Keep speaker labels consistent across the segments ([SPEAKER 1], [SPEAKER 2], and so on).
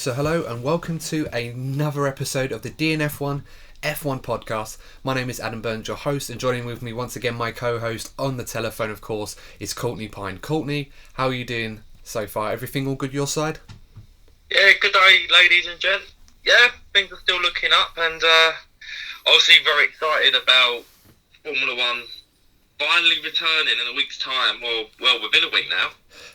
[SPEAKER 1] So hello and welcome to another episode of the DNF1 F1 podcast. My name is Adam Burns, your host, and joining with me once again, my co-host on the telephone, of course, is Courtney I. Courtney, how are you doing so far? Everything all good your side?
[SPEAKER 2] Yeah, good day, ladies and gents. Yeah, things are still looking up, and obviously very excited about Formula One finally returning in a week's time, or well, within a week now.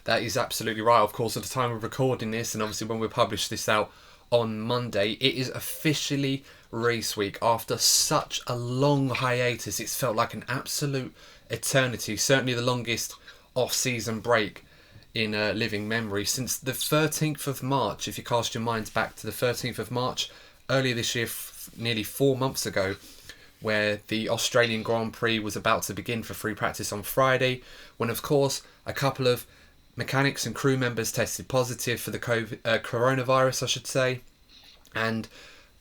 [SPEAKER 1] That is absolutely right. Of course, at the time of recording this, and obviously when we publish this out on Monday, it is officially race week. After such a long hiatus, it's felt like an absolute eternity. Certainly the longest off-season break in living memory since the 13th of March. If you cast your minds back to the 13th of March earlier this year, nearly 4 months ago, where the Australian Grand Prix was about to begin for free practice on Friday, when of course a couple of mechanics and crew members tested positive for the coronavirus, I should say, and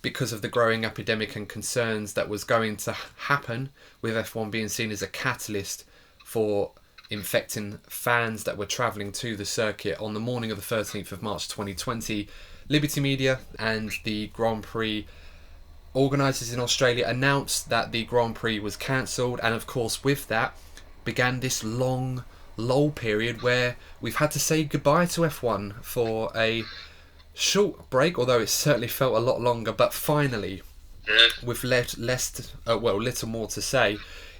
[SPEAKER 1] because of the growing epidemic and concerns that was going to happen, with F1 being seen as a catalyst for infecting fans that were travelling to the circuit on the morning of the 13th of March 2020, Liberty Media and the Grand Prix organisers in Australia announced that the Grand Prix was cancelled, and of course with that began this long lull period where we've had to say goodbye to F1 for a short break, although it certainly felt a lot longer. But finally, with little more to say,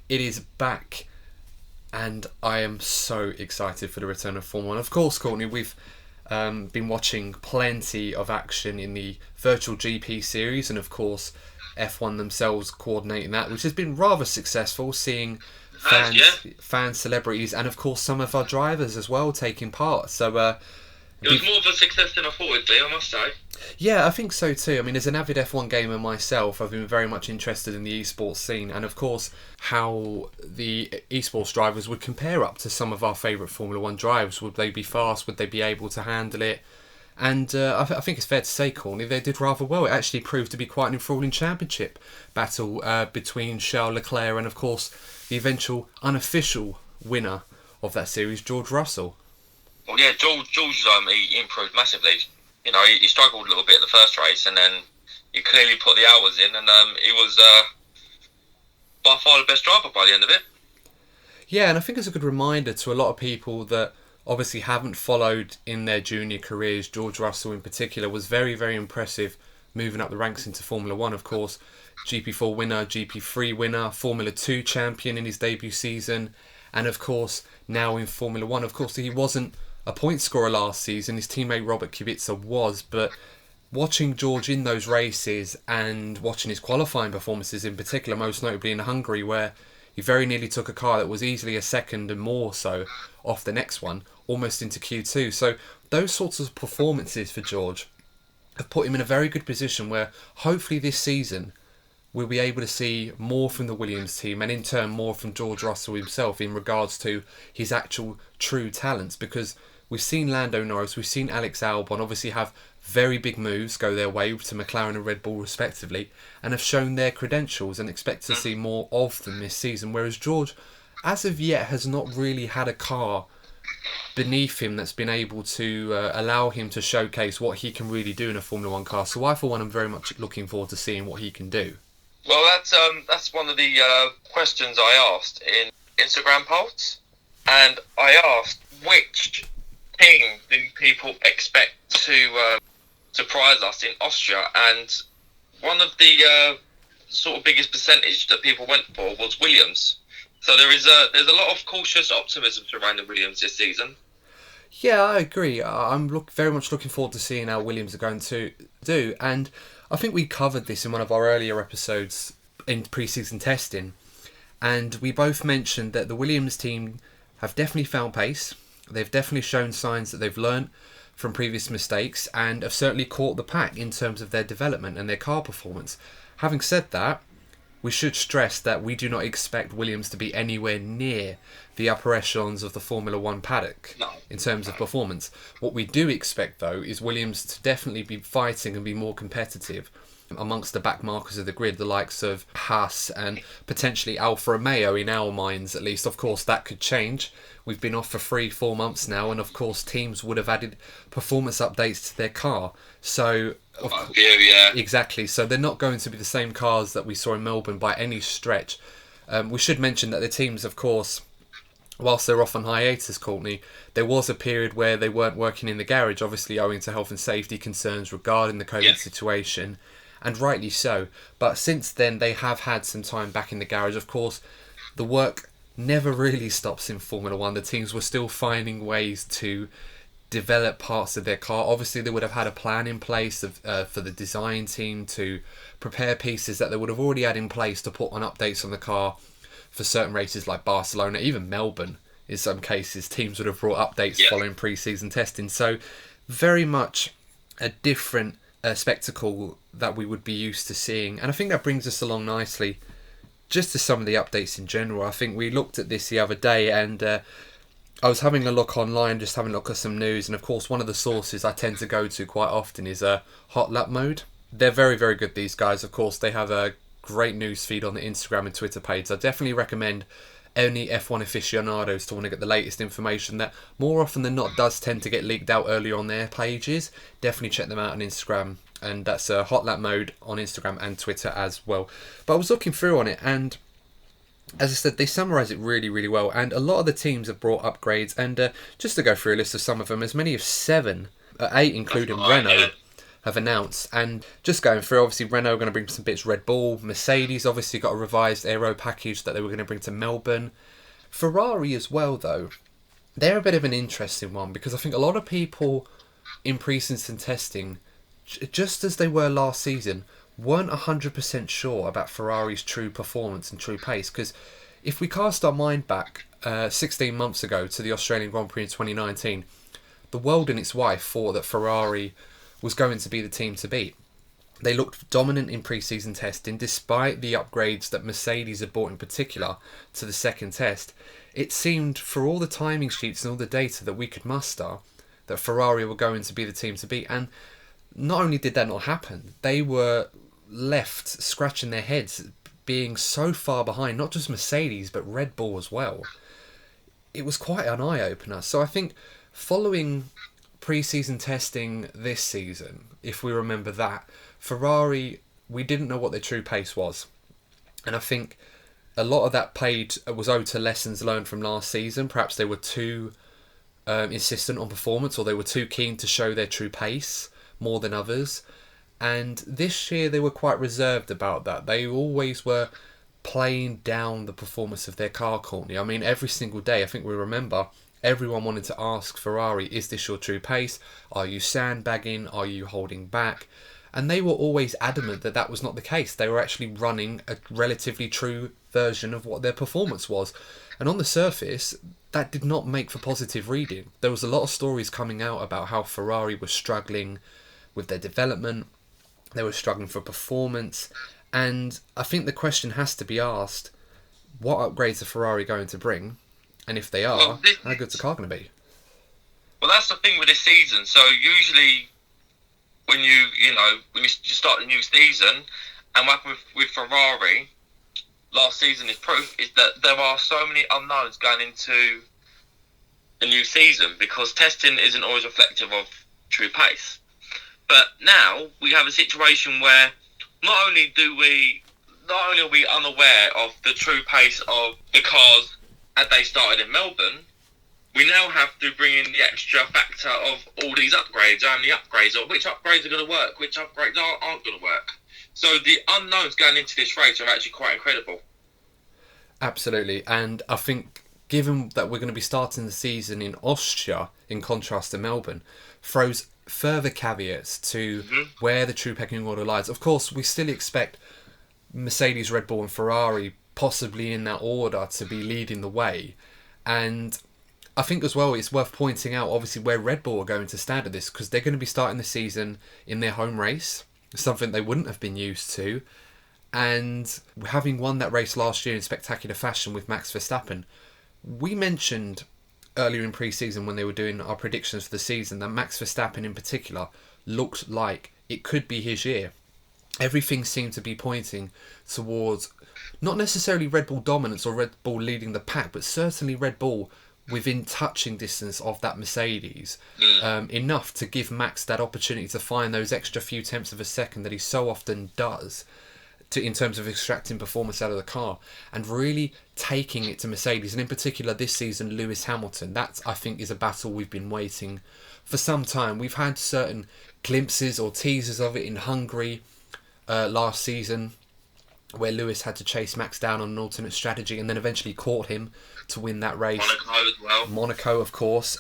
[SPEAKER 1] it is back, and I am so excited for the return of Formula 1. Of course, Courtney, we've been watching plenty of action in the virtual GP series, and of course F1 themselves coordinating that, which has been rather successful, seeing fans, celebrities, and of course some of our drivers as well taking part. So
[SPEAKER 2] it was more of a success than I thought it'd be, I must say.
[SPEAKER 1] Yeah, I think so too. I mean, as an avid F1 gamer myself, I've been very much interested in the esports scene, and of course how the esports drivers would compare up to some of our favourite Formula 1 drivers. Would they be fast? Would they be able to handle it? And I think it's fair to say, Courtney, they did rather well. It actually proved to be quite an enthralling championship battle between Charles Leclerc and, of course, the eventual unofficial winner of that series, George Russell.
[SPEAKER 2] Well, yeah, George he improved massively. You know, he struggled a little bit in the first race, and then he clearly put the hours in, and he was by far the best driver by the end of it.
[SPEAKER 1] Yeah, and I think it's a good reminder to a lot of people that obviously haven't followed in their junior careers. George Russell in particular was very, very impressive moving up the ranks into Formula 1, of course. GP4 winner, GP3 winner, Formula 2 champion in his debut season, and of course now in Formula 1. Of course, he wasn't a point scorer last season, his teammate Robert Kubica was, but watching George in those races and watching his qualifying performances in particular, most notably in Hungary, where he very nearly took a car that was easily a second and more so off the next one, almost into Q2. So those sorts of performances for George have put him in a very good position where hopefully this season we'll be able to see more from the Williams team, and in turn more from George Russell himself in regards to his actual true talents, because we've seen Lando Norris, we've seen Alex Albon obviously have very big moves go their way to McLaren and Red Bull respectively, and have shown their credentials, and expect to see more of them this season, whereas George as of yet has not really had a car beneath him that's been able to allow him to showcase what he can really do in a Formula 1 car. So I, for one, am very much looking forward to seeing what he can do.
[SPEAKER 2] Well, that's one of the questions I asked in Instagram polls, and I asked which team do people expect to surprise us in Austria, and one of the sort of biggest percentage that people went for was Williams. So there's a lot of cautious optimism surrounding Williams this season.
[SPEAKER 1] Yeah, I agree. I'm very much looking forward to seeing how Williams are going to do, and I think we covered this in one of our earlier episodes in pre-season testing, and we both mentioned that the Williams team have definitely found pace. They've definitely shown signs that they've learnt from previous mistakes and have certainly caught the pack in terms of their development and their car performance. Having said that, we should stress that we do not expect Williams to be anywhere near the upper echelons of the Formula 1 paddock in terms of performance. What we do expect, though, is Williams to definitely be fighting and be more competitive amongst the back markers of the grid, the likes of Haas and potentially Alfa Romeo in our minds at least. Of course, that could change. We've been off for 3-4 months now, and of course teams would have added performance updates to their car. So exactly. So they're not going to be the same cars that we saw in Melbourne by any stretch. We should mention that the teams, of course, whilst they're off on hiatus, Courtney, there was a period where they weren't working in the garage, obviously owing to health and safety concerns regarding the COVID situation, and rightly so. But since then, they have had some time back in the garage. Of course, the work never really stops in Formula One. The teams were still finding ways to develop parts of their car. Obviously, they would have had a plan in place for the design team to prepare pieces that they would have already had in place to put on updates on the car for certain races like Barcelona, even Melbourne. In some cases, teams would have brought updates following pre-season testing. So very much a different spectacle that we would be used to seeing. And I think that brings us along nicely just to some of the updates in general. I think we looked at this the other day, and I was having a look online, just having a look at some news. And of course, one of the sources I tend to go to quite often is Hot Lap Mode. They're very, very good, these guys. Of course, they have a great news feed on the Instagram and Twitter page. I definitely recommend any F1 aficionados to want to get the latest information that more often than not does tend to get leaked out earlier on their pages. Definitely check them out on Instagram, and that's Hot Lap Mode on Instagram and Twitter as well. But I was looking through on it, and as I said, they summarise it really, really well, and a lot of the teams have brought upgrades, and just to go through a list of some of them, as many as 7, 8 including Renault, have announced. And just going through, obviously Renault are going to bring some bits. Red Bull, Mercedes obviously got a revised aero package that they were going to bring to Melbourne. Ferrari as well, though, they're a bit of an interesting one, because I think a lot of people in pre-season testing, just as they were last season, weren't 100% sure about Ferrari's true performance and true pace. Because if we cast our mind back 16 months ago to the Australian Grand Prix in 2019, the world and its wife thought that Ferrari was going to be the team to beat. They looked dominant in pre-season testing, despite the upgrades that Mercedes had brought in particular to the second test. It seemed, for all the timing sheets and all the data that we could muster, that Ferrari were going to be the team to beat. And not only did that not happen, they were left scratching their heads, being so far behind, not just Mercedes, but Red Bull as well. It was quite an eye-opener. So I think following pre-season testing this season, if we remember that, Ferrari, we didn't know what their true pace was. And I think a lot of that was owed to lessons learned from last season. Perhaps they were too insistent on performance, or they were too keen to show their true pace more than others. And this year they were quite reserved about that. They always were playing down the performance of their car, Courtney. I mean, every single day, I think we remember, everyone wanted to ask Ferrari, is this your true pace? Are you sandbagging? Are you holding back? And they were always adamant that that was not the case. They were actually running a relatively true version of what their performance was. And on the surface, that did not make for positive reading. There was a lot of stories coming out about how Ferrari was struggling with their development. They were struggling for performance. And I think the question has to be asked, what upgrades are Ferrari going to bring? And if they are, how good's the car going to be?
[SPEAKER 2] Well, that's the thing with this season. So usually when you start the new season, and what happened with Ferrari last season is proof, is that there are so many unknowns going into the new season, because testing isn't always reflective of true pace. But now we have a situation where not only are we unaware of the true pace of the cars as they started in Melbourne, we now have to bring in the extra factor of all these upgrades, and the upgrades, or which upgrades are going to work, which upgrades aren't going to work. So the unknowns going into this race are actually quite incredible.
[SPEAKER 1] Absolutely, and I think given that we're going to be starting the season in Austria, in contrast to Melbourne, throws further caveats to where the true pecking order lies. Of course, we still expect Mercedes, Red Bull and Ferrari, possibly in that order, to be leading the way. And I think as well it's worth pointing out obviously where Red Bull are going to stand at this, because they're going to be starting the season in their home race, something they wouldn't have been used to. And having won that race last year in spectacular fashion with Max Verstappen, we mentioned earlier in pre-season when they were doing our predictions for the season that Max Verstappen in particular looked like it could be his year. everything seemed to be pointing towards not necessarily Red Bull dominance or Red Bull leading the pack, but certainly Red Bull within touching distance of that Mercedes, enough to give Max that opportunity to find those extra few tenths of a second that he so often does in terms of extracting performance out of the car and really taking it to Mercedes, and in particular this season Lewis Hamilton. That, I think, is a battle we've been waiting for some time. We've had certain glimpses or teasers of it in Hungary last season, where Lewis had to chase Max down on an alternate strategy and then eventually caught him to win that race.
[SPEAKER 2] Monaco as well.
[SPEAKER 1] Monaco, of course.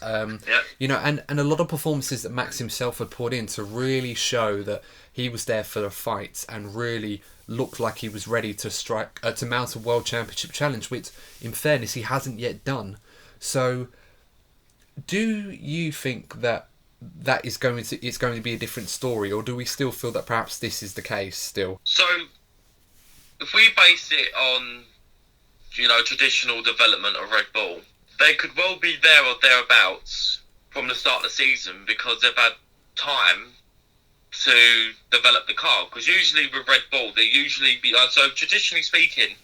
[SPEAKER 1] You know, and a lot of performances that Max himself had put in to really show that he was there for the fight and really looked like he was ready to strike to mount a World Championship challenge, which, in fairness, he hasn't yet done. So, do you think that it's going to be a different story, or do we still feel that perhaps this is the case still?
[SPEAKER 2] So, if we base it on, you know, traditional development of Red Bull, they could well be there or thereabouts from the start of the season because they've had time to develop the car. Because usually with Red Bull, they're usually so traditionally speaking,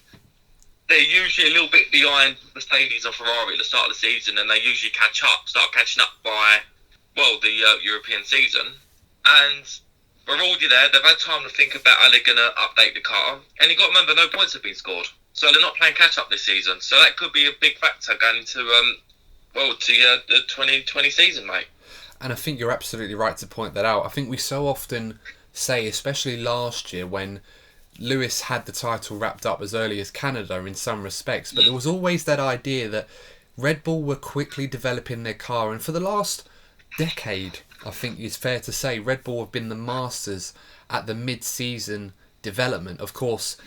[SPEAKER 2] they're usually a little bit behind Mercedes or Ferrari at the start of the season, and they usually start catching up by, well, the European season. And we're already there. They've had time to think about how they're going to update the car. And you've got to remember, no points have been scored. So they're not playing catch-up this season. So that could be a big factor going into the 2020 season, mate.
[SPEAKER 1] And I think you're absolutely right to point that out. I think we so often say, especially last year when Lewis had the title wrapped up as early as Canada in some respects, but there was always that idea that Red Bull were quickly developing their car. And for the last decade, I think it's fair to say, Red Bull have been the masters at the mid-season development. Of course,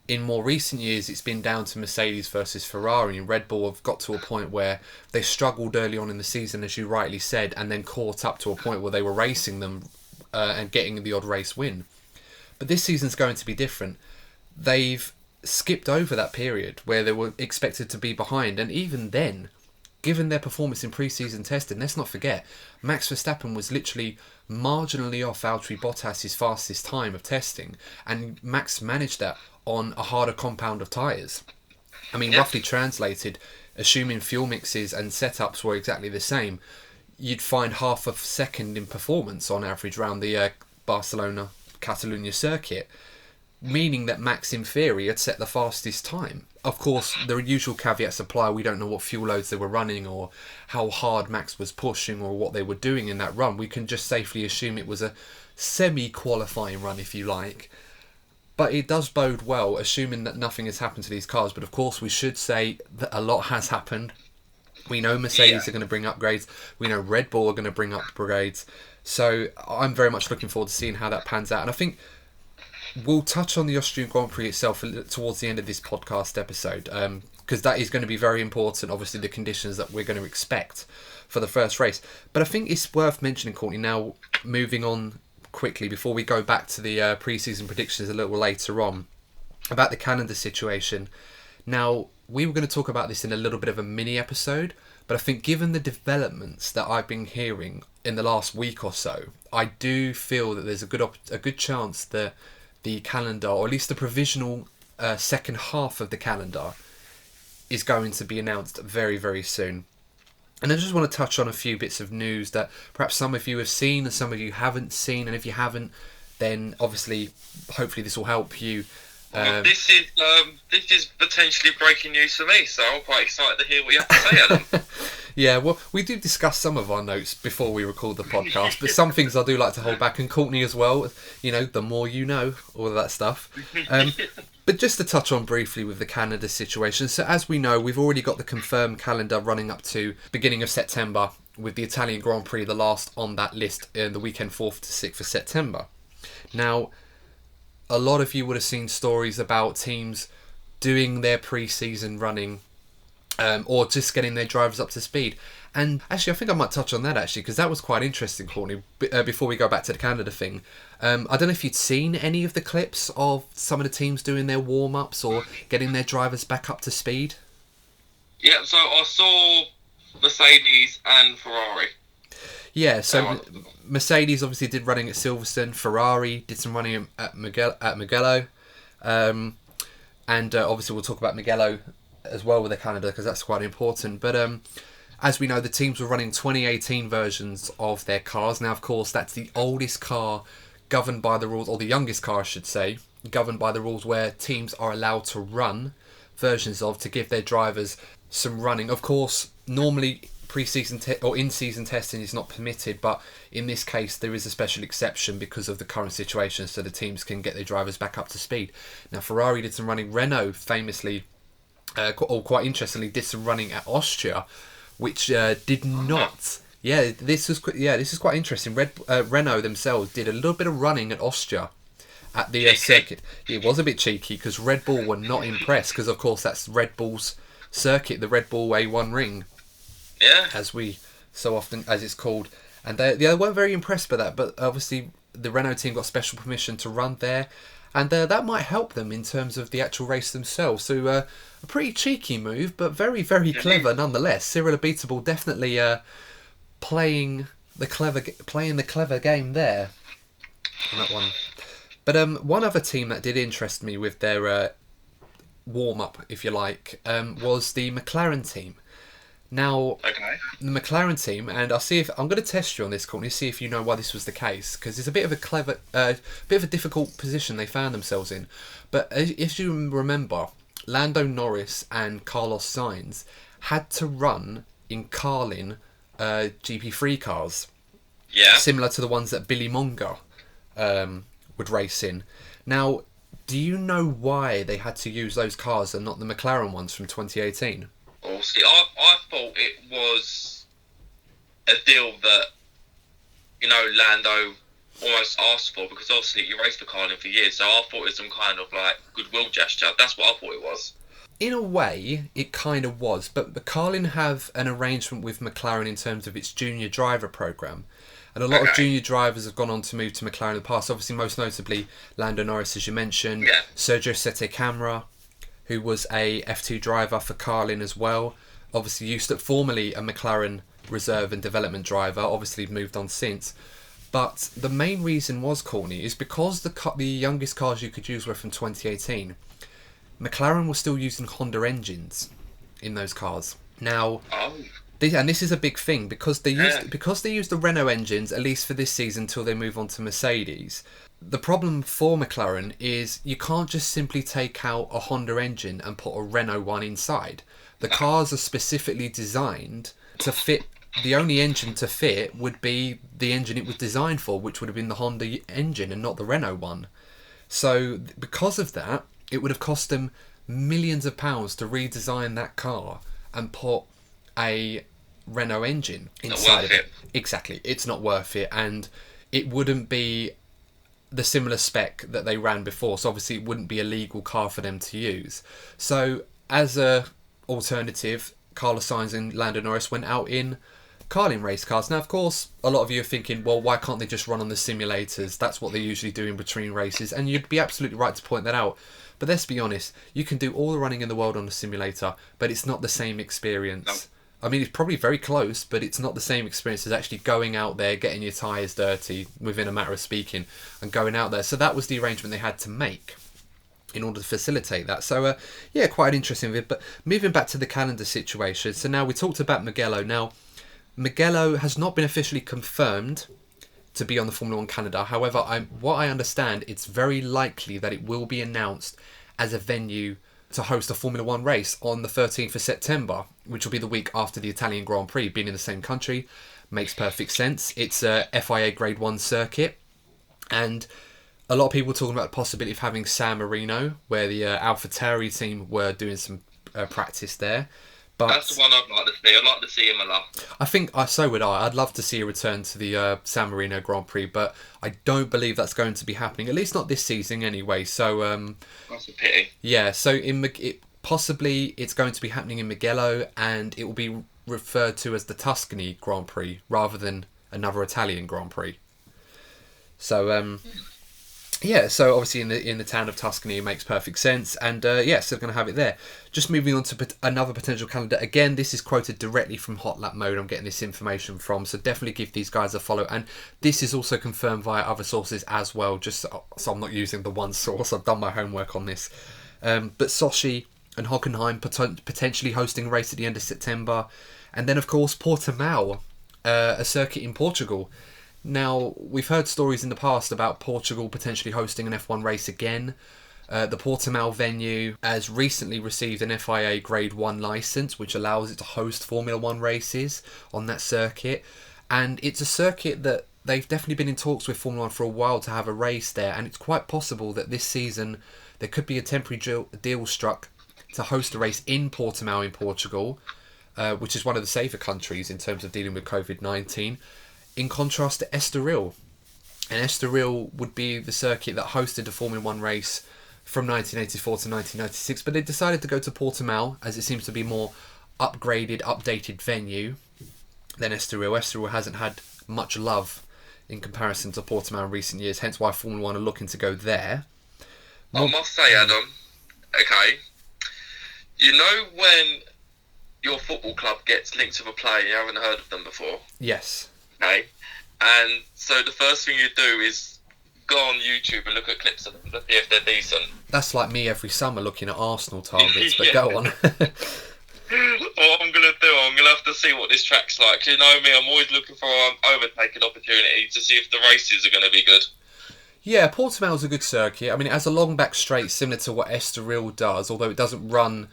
[SPEAKER 1] in more recent years, it's been down to Mercedes versus Ferrari, and Red Bull have got to a point where they struggled early on in the season, as you rightly said, and then caught up to a point where they were racing them and getting the odd race win. But this season's going to be different. They've skipped over that period where they were expected to be behind, and even then, given their performance in pre-season testing, let's not forget, Max Verstappen was literally marginally off Valtteri Bottas' fastest time of testing, and Max managed that on a harder compound of tyres. I mean, roughly translated, assuming fuel mixes and setups were exactly the same, you'd find half a second in performance on average around the Barcelona-Catalunya circuit, meaning that Max, in theory, had set the fastest time. Of course, the usual caveats apply. We don't know what fuel loads they were running or how hard Max was pushing or what they were doing in that run. We can just safely assume it was a semi-qualifying run, if you like. But it does bode well, assuming that nothing has happened to these cars. But of course, we should say that a lot has happened. We know Mercedes are going to bring upgrades. We know Red Bull are going to bring upgrades. So I'm very much looking forward to seeing how that pans out. And I think we'll touch on the Austrian Grand Prix itself towards the end of this podcast episode, because that is going to be very important, obviously, the conditions that we're going to expect for the first race. But I think it's worth mentioning, Courtney, now moving on quickly before we go back to the pre-season predictions a little later on, about the Canada situation. Now, we were going to talk about this in a little bit of a mini episode, but I think given the developments that I've been hearing in the last week or so, I do feel that there's a good chance that the calendar, or at least the provisional second half of the calendar, is going to be announced very, very soon. And I just want to touch on a few bits of news that perhaps some of you have seen and some of you haven't seen. And if you haven't, then obviously, hopefully this will help you.
[SPEAKER 2] This is potentially breaking news for me, so I'm quite excited to hear what you have to say, Adam.
[SPEAKER 1] Yeah, well, we do discuss some of our notes before we record the podcast, but some things I do like to hold back, and Courtney as well. You know, the more you know, all of that stuff. But just to touch on briefly with the Canada situation. So as we know, we've already got the confirmed calendar running up to beginning of September, with the Italian Grand Prix the last on that list in the weekend 4th to 6th of September. Now, a lot of you would have seen stories about teams doing their pre-season running or just getting their drivers up to speed. And actually, I think I might touch on that, actually, because that was quite interesting, Courtney, before we go back to the Canada thing. I don't know if you'd seen any of the clips of some of the teams doing their warm-ups or getting their drivers back up to speed.
[SPEAKER 2] Yeah, so I saw Mercedes and Ferrari.
[SPEAKER 1] Yeah, so Mercedes obviously did running at Silverstone. Ferrari did some running at Mugello. And obviously we'll talk about Mugello as well with the Canada because that's quite important. But as we know, the teams were running 2018 versions of their cars. Now, of course, that's the oldest car governed by the rules, or the youngest car, I should say, governed by the rules where teams are allowed to run versions of to give their drivers some running. Of course, normally pre-season or in-season testing is not permitted, but in this case there is a special exception because of the current situation, so the teams can get their drivers back up to speed. Now, Ferrari did some running. Renault famously, or quite interestingly, did some running at Austria, which did not. Yeah, this is quite interesting. Renault themselves did a little bit of running at Austria at the circuit. It was a bit cheeky because Red Bull were not impressed because, of course, that's Red Bull's circuit, the Red Bull A1 ring.
[SPEAKER 2] Yeah.
[SPEAKER 1] As it's called. And they weren't very impressed by that, but obviously the Renault team got special permission to run there, and that might help them in terms of the actual race themselves. So a pretty cheeky move, but very, very clever nonetheless. Cyril Abiteboul definitely playing the clever game there on that one. But one other team that did interest me with their warm-up, if you like, was the Mclaren team. Now, the Mclaren team, and I'll see if I'm going to test you on this, Courtney, see if you know why this was the case, because it's a bit of a difficult position they found themselves in. But if you remember, Lando Norris and Carlos Sainz had to run in Carlin GP3 cars, similar to the ones that Billy Monger would race in. Now, do you know why they had to use those cars and not the McLaren ones from 2018?
[SPEAKER 2] Oh, see, I thought it was a deal that, Lando almost asked for, because obviously he raced for Carlin for years, so I thought it was some kind of, goodwill gesture. That's what I thought it was.
[SPEAKER 1] In a way, it kind of was, but Carlin have an arrangement with McLaren in terms of its junior driver programme. And a lot of junior drivers have gone on to move to McLaren in the past, obviously most notably Lando Norris, as you mentioned, Sergio Sette Camara, who was a F2 driver for Carlin as well. Obviously used to formerly a McLaren reserve and development driver, obviously moved on since. But the main reason was, Courtney, is because the youngest cars you could use were from 2018. McLaren was still using Honda engines in those cars. Now, this is a big thing, because they used the Renault engines, at least for this season, until they move on to Mercedes. The problem for McLaren is you can't just simply take out a Honda engine and put a Renault one inside. The cars are specifically designed to fit. The only engine to fit would be the engine it was designed for, which would have been the Honda engine and not the Renault one. So because of that, it would have cost them millions of pounds to redesign that car and put a Renault engine inside of it. Exactly. It's not worth it, and it wouldn't be the similar spec that they ran before, so obviously it wouldn't be a legal car for them to use. So as a alternative, Carlos Sainz and Lando Norris went out in Carlin race cars. Now, of course, a lot of you are thinking, well, why can't they just run on the simulators? That's what they usually do in between races, and you'd be absolutely right to point that out. But let's be honest, you can do all the running in the world on a simulator, but it's not the same experience. No. I mean, it's probably very close, but it's not the same experience as actually going out there, getting your tyres dirty, within a matter of speaking, and going out there. So that was the arrangement they had to make in order to facilitate that. So, quite interesting. But moving back to the calendar situation. So now we talked about Mugello. Now, Mugello has not been officially confirmed to be on the Formula 1 Canada. However, what I understand, it's very likely that it will be announced as a venue to host a Formula 1 race on the 13th of September, which will be the week after the Italian Grand Prix. Being in the same country makes perfect sense. It's a FIA Grade 1 circuit, and a lot of people talking about the possibility of having San Marino, where the AlphaTauri team were doing some practice there. But
[SPEAKER 2] that's the one I'd like to see. I'd like to see Imola.
[SPEAKER 1] I think so would I. I'd love to see a return to the San Marino Grand Prix, but I don't believe that's going to be happening. At least not this season, anyway. So
[SPEAKER 2] that's a pity.
[SPEAKER 1] Yeah. So possibly it's going to be happening in Mugello, and it will be referred to as the Tuscany Grand Prix rather than another Italian Grand Prix. So Yeah, so obviously in the town of Tuscany, it makes perfect sense, and yeah, so they're going to have it there. Just moving on to another potential calendar. Again, this is quoted directly from Hot Lap Mode. I'm getting this information from, so definitely give these guys a follow. And this is also confirmed via other sources as well. Just so I'm not using the one source. I've done my homework on this. But Sochi and Hockenheim potentially hosting a race at the end of September, and then of course Portimao, a circuit in Portugal. Now, we've heard stories in the past about Portugal potentially hosting an F1 race again. The Portimao venue has recently received an FIA Grade 1 licence, which allows it to host Formula 1 races on that circuit. And it's a circuit that they've definitely been in talks with Formula 1 for a while to have a race there. And it's quite possible that this season there could be a temporary deal struck to host a race in Portimao in Portugal, which is one of the safer countries in terms of dealing with COVID-19. In contrast to Estoril. And Estoril would be the circuit that hosted a Formula 1 race from 1984 to 1996, but they decided to go to Portimao as it seems to be more upgraded, updated venue than Estoril. Estoril hasn't had much love in comparison to Portimao in recent years, hence why Formula 1 are looking to go there.
[SPEAKER 2] I must say, Adam, okay, you know when your football club gets linked with a player you haven't heard of them before?
[SPEAKER 1] Yes.
[SPEAKER 2] Okay, and so the first thing you do is go on YouTube and look at clips of them to see if they're decent.
[SPEAKER 1] That's like me every summer looking at Arsenal targets, but
[SPEAKER 2] Yeah.
[SPEAKER 1] go on.
[SPEAKER 2] What I'm going to do, I'm going to have to see what this track's like. You know me, I'm always looking for an overtaking opportunity to see if the races are going to be good.
[SPEAKER 1] Yeah, Portimao's a good circuit. I mean, it has a long back straight similar to what Estoril does, although it doesn't run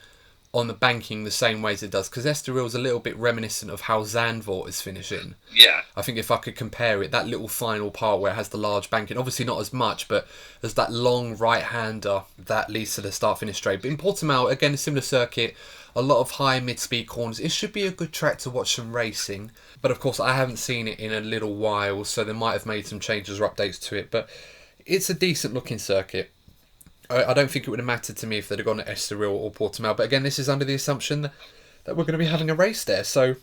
[SPEAKER 1] on the banking the same way as it does, because Estoril's a little bit reminiscent of how Zandvoort is finishing.
[SPEAKER 2] Yeah.
[SPEAKER 1] I think if I could compare it, that little final part where it has the large banking, obviously not as much, but there's that long right-hander that leads to the start-finish straight. But in Portimao, again, a similar circuit, a lot of high mid-speed corners. It should be a good track to watch some racing, but of course I haven't seen it in a little while, so they might have made some changes or updates to it, but it's a decent-looking circuit. I don't think it would have mattered to me if they'd have gone to Estoril or Portimao. But again, this is under the assumption that we're going to be having a race there. So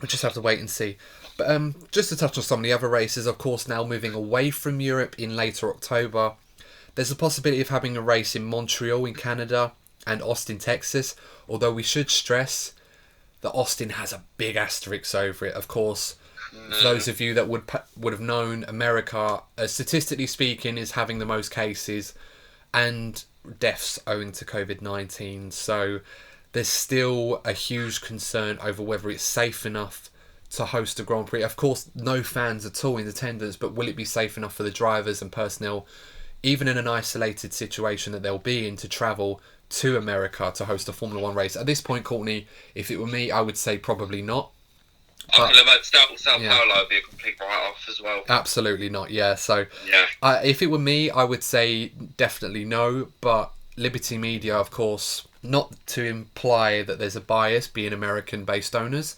[SPEAKER 1] we'll just have to wait and see. But just to touch on some of the other races, of course, now moving away from Europe in later October, there's a possibility of having a race in Montreal in Canada and Austin, Texas. Although we should stress that Austin has a big asterisk over it. Of course, for those of you that would have known, America, statistically speaking, is having the most cases and deaths owing to COVID-19. So there's still a huge concern over whether it's safe enough to host a Grand Prix. Of course, no fans at all in attendance, but will it be safe enough for the drivers and personnel, even in an isolated situation that they'll be in, to travel to America to host a Formula 1 race? At this point, Courtney, if it were me, I would say probably not.
[SPEAKER 2] I can imagine Sao Paulo would be a complete write-off as well.
[SPEAKER 1] Absolutely not, yeah. So
[SPEAKER 2] yeah.
[SPEAKER 1] If it were me, I would say definitely no. But Liberty Media, of course, not to imply that there's a bias being American-based owners,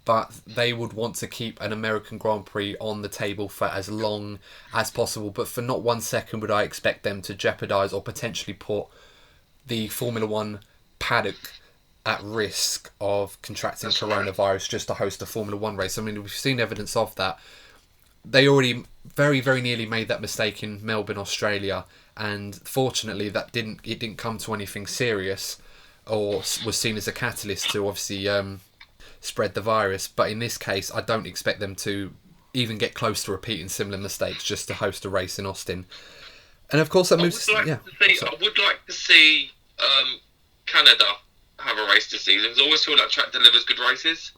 [SPEAKER 1] but they would want to keep an American Grand Prix on the table for as long as possible. But for not 1 second would I expect them to jeopardise or potentially put the Formula 1 paddock at risk of contracting coronavirus just to host a Formula 1 race. I mean, we've seen evidence of that. They already very, very nearly made that mistake in Melbourne, Australia, and fortunately it didn't come to anything serious or was seen as a catalyst to obviously spread the virus. But in this case, I don't expect them to even get close to repeating similar mistakes just to host a race in Austin. And of course that moves...
[SPEAKER 2] I would like to see Canada have a race this season. I always feel that track delivers good races.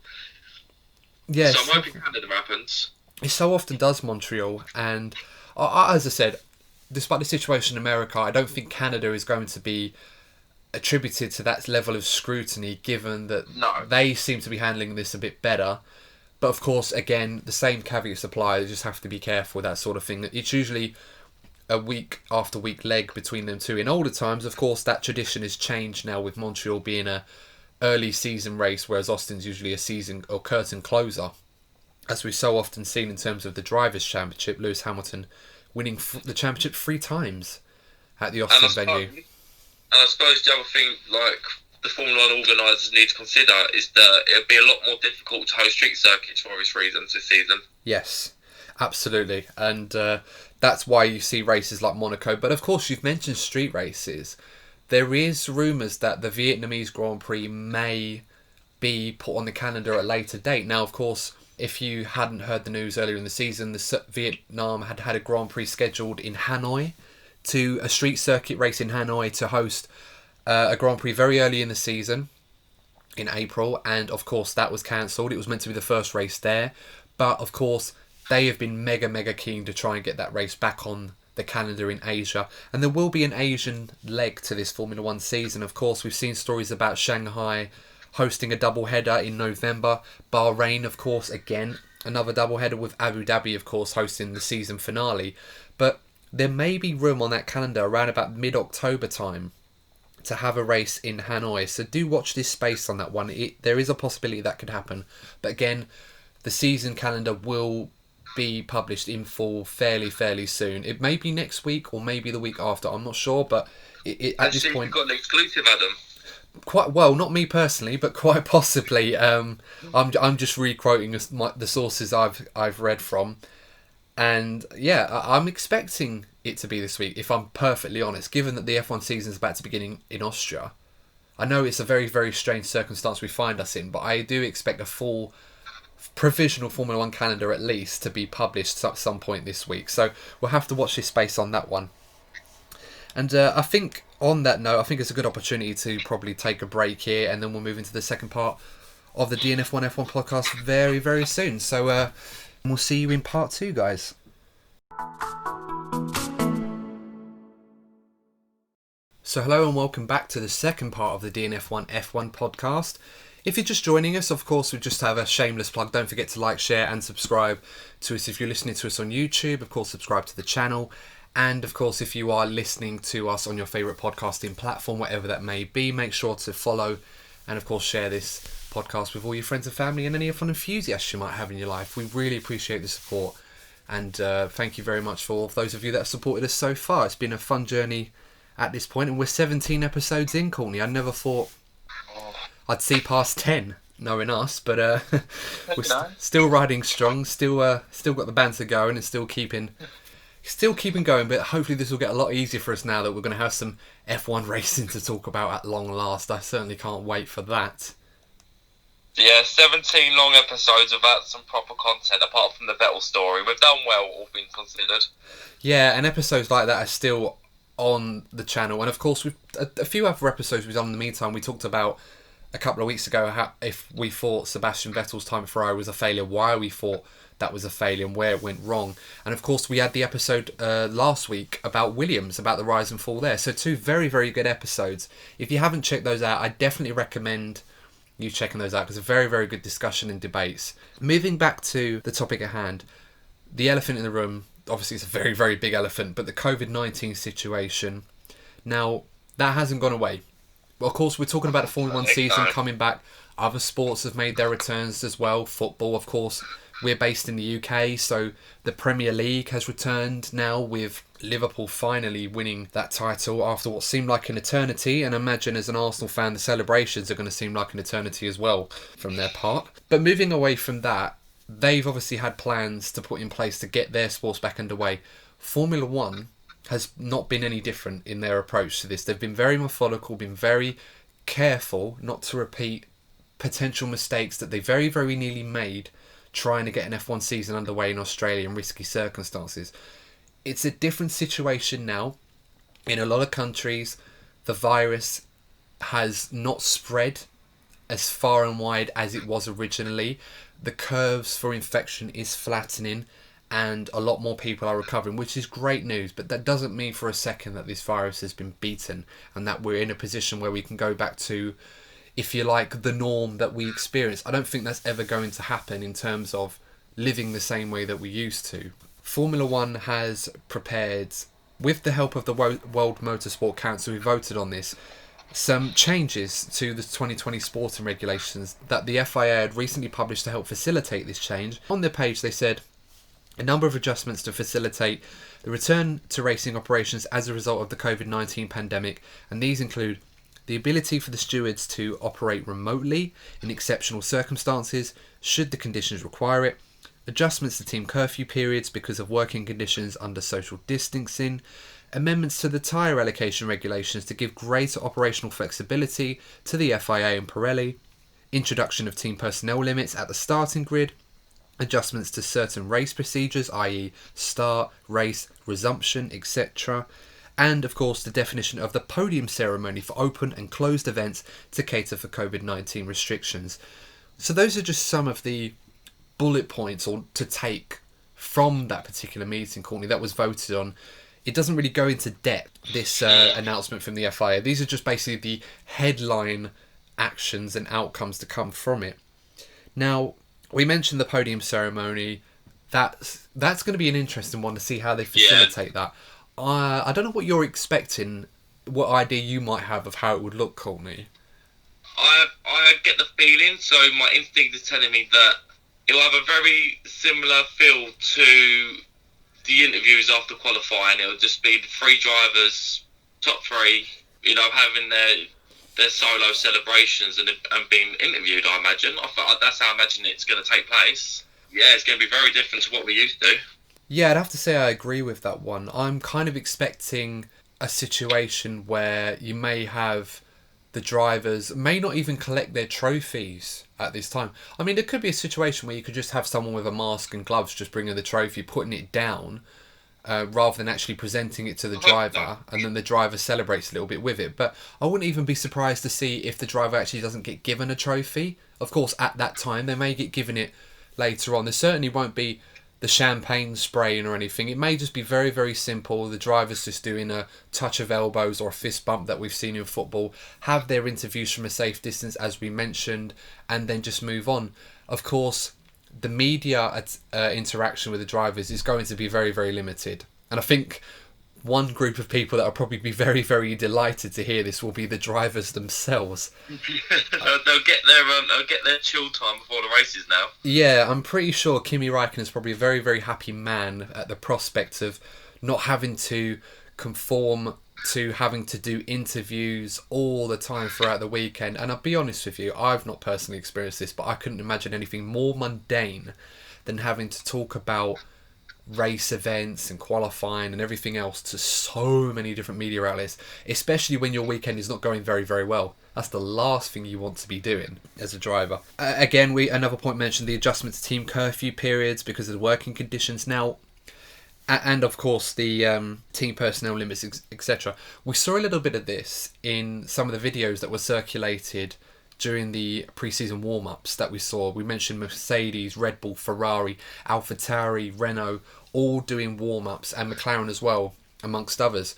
[SPEAKER 1] Yes.
[SPEAKER 2] So I'm hoping Canada happens.
[SPEAKER 1] It so often does, Montreal, and as I said, despite the situation in America, I don't think Canada is going to be attributed to that level of scrutiny, given that they seem to be handling this a bit better. But of course, again, the same caveats apply. You just have to be careful with that sort of thing. It's usually a week after week leg between them two. In older times, of course, that tradition has changed now, with Montreal being a early season race, whereas Austin's usually a season or curtain closer, as we've so often seen in terms of the Drivers' Championship. Lewis Hamilton winning the championship 3 times at the Austin venue.
[SPEAKER 2] And I suppose the other thing, like, the Formula 1 organisers need to consider is that it'll be a lot more difficult to host street circuits for obvious reasons this season.
[SPEAKER 1] Yes, absolutely. And that's why you see races like Monaco. But of course, you've mentioned street races. There is rumours that the Vietnamese Grand Prix may be put on the calendar at a later date. Now, of course, if you hadn't heard the news earlier in the season, Vietnam had a Grand Prix scheduled in Hanoi, to a street circuit race in Hanoi to host a Grand Prix very early in the season, in April, and of course that was cancelled. It was meant to be the first race there, but of course they have been mega keen to try and get that race back on the calendar in Asia, and there will be an Asian leg to this Formula 1 season. Of course, we've seen stories about Shanghai hosting a double header in November, Bahrain, of course, again another double header, with Abu Dhabi, of course, hosting the season finale. But there may be room on that calendar around about mid-October time to have a race in Hanoi, so do watch this space on that one. There is a possibility that could happen, but again, the season calendar will be published in full fairly soon. It may be next week or maybe the week after, I'm not sure, but at this point,
[SPEAKER 2] you've got an exclusive, Adam.
[SPEAKER 1] Quite well, not me personally, but quite possibly. I'm just re-quoting the sources I've read from, and yeah, I'm expecting it to be this week, if I'm perfectly honest, given that the F1 season is about to begin in Austria. I know it's a very strange circumstance we find us in, but I do expect a full provisional Formula 1 calendar at least to be published at some point this week. So we'll have to watch this space on that one. And I think on that note, I think it's a good opportunity to probably take a break here, and then we'll move into the second part of the DNF1 F1 podcast very soon. So we'll see you in part 2, guys. So hello and welcome back to the second part of the DNF1 F1 podcast. If you're just joining us, of course, we just have a shameless plug. Don't forget to like, share and subscribe to us if you're listening to us on YouTube. Of course, subscribe to the channel. And of course, if you are listening to us on your favourite podcasting platform, whatever that may be, make sure to follow and of course share this podcast with all your friends and family and any F1 enthusiasts you might have in your life. We really appreciate the support, and thank you very much for those of you that have supported us so far. It's been a fun journey at this point, and we're 17 episodes in, Courtney. I never thought I'd see past 10, knowing us, but we're still riding strong, still got the banter going, and still keeping going. But hopefully this will get a lot easier for us now that we're going to have some F1 racing to talk about at long last. I certainly can't wait for that.
[SPEAKER 2] Yeah, 17 long episodes without some proper content, apart from the Vettel story. We've done well, all things considered.
[SPEAKER 1] Yeah, and episodes like that are still on the channel, and of course we've a few other episodes we've done in the meantime. We talked about a couple of weeks ago how if we thought Sebastian Vettel's time at Ferrari was a failure, why we thought that was a failure and where it went wrong. And of course we had the episode last week about Williams, about the rise and fall there. So 2 very good episodes. If you haven't checked those out, I definitely recommend you checking those out, because it's a very good discussion and debates. Moving back to the topic at hand, the elephant in the room. Obviously it's a very big elephant, but the COVID-19 situation. Now, that hasn't gone away. Well, of course, we're talking about the Formula 1 season coming back. Other sports have made their returns as well. Football, of course. We're based in the UK, so the Premier League has returned now, with Liverpool finally winning that title after what seemed like an eternity. And imagine, as an Arsenal fan, the celebrations are going to seem like an eternity as well from their part. But moving away from that, they've obviously had plans to put in place to get their sports back underway. Formula 1 has not been any different in their approach to this. They've been very methodical, been very careful not to repeat potential mistakes that they very nearly made trying to get an F1 season underway in Australia in risky circumstances. It's a different situation now. In a lot of countries, the virus has not spread as far and wide as it was originally. The curves for infection is flattening, and a lot more people are recovering, which is great news. But that doesn't mean for a second that this virus has been beaten and that we're in a position where we can go back to, if you like, the norm that we experienced. I don't think that's ever going to happen in terms of living the same way that we used to. Formula 1 has prepared, with the help of the World Motorsport Council, who voted on this, some changes to the 2020 sporting regulations that the FIA had recently published to help facilitate this change. On their page they said a number of adjustments to facilitate the return to racing operations as a result of the COVID-19 pandemic, and these include the ability for the stewards to operate remotely in exceptional circumstances should the conditions require it, adjustments to team curfew periods because of working conditions under social distancing, amendments to the tyre allocation regulations to give greater operational flexibility to the FIA and Pirelli, introduction of team personnel limits at the starting grid, adjustments to certain race procedures, i.e. start, race, resumption, etc., and of course the definition of the podium ceremony for open and closed events to cater for COVID-19 restrictions. So those are just some of the bullet points or to take from that particular meeting, Courtney, that was voted on. It doesn't really go into depth, this announcement from the FIA. These are just basically the headline actions and outcomes to come from it. Now, we mentioned the podium ceremony. That's going to be an interesting one to see how they facilitate that. I don't know what you're expecting, what idea you might have of how it would look, Courtney.
[SPEAKER 2] I get the feeling, so my instinct is telling me that it will have a very similar feel to the interviews after qualifying. It will just be the three drivers, top three, having their solo celebrations and being interviewed, I imagine. That's how I imagine it's going to take place. Yeah, it's going to be very different to what we used to.
[SPEAKER 1] Yeah, I'd have to say I agree with that one. I'm kind of expecting a situation where you may have the drivers may not even collect their trophies at this time. I mean, there could be a situation where you could just have someone with a mask and gloves just bringing the trophy, putting it down, rather than actually presenting it to the driver, and then the driver celebrates a little bit with it. But I wouldn't even be surprised to see if the driver actually doesn't get given a trophy. Of course, at that time, they may get given it later on. There certainly won't be the champagne spraying or anything. It may just be very, very simple. The driver's just doing a touch of elbows or a fist bump that we've seen in football, have their interviews from a safe distance, as we mentioned, and then just move on. Of course, the media interaction with the drivers is going to be very, very limited. And I think one group of people that will probably be very, very delighted to hear this will be the drivers themselves.
[SPEAKER 2] They'll get their chill time before the races now.
[SPEAKER 1] Yeah, I'm pretty sure Kimi Räikkönen is probably a very, very happy man at the prospect of not having to conform to having to do interviews all the time throughout the weekend. And I'll be honest with you, I've not personally experienced this, but I couldn't imagine anything more mundane than having to talk about race events and qualifying and everything else to so many different media outlets, especially when your weekend is not going very, very well. That's the last thing you want to be doing as a driver. Again, another point mentioned the adjustment to team curfew periods because of the working conditions now, and of course the team personnel limits, etc. We saw a little bit of this in some of the videos that were circulated during the pre-season warm-ups that we saw. We mentioned Mercedes, Red Bull, Ferrari, AlphaTauri, Renault, all doing warm-ups, and McLaren as well, amongst others.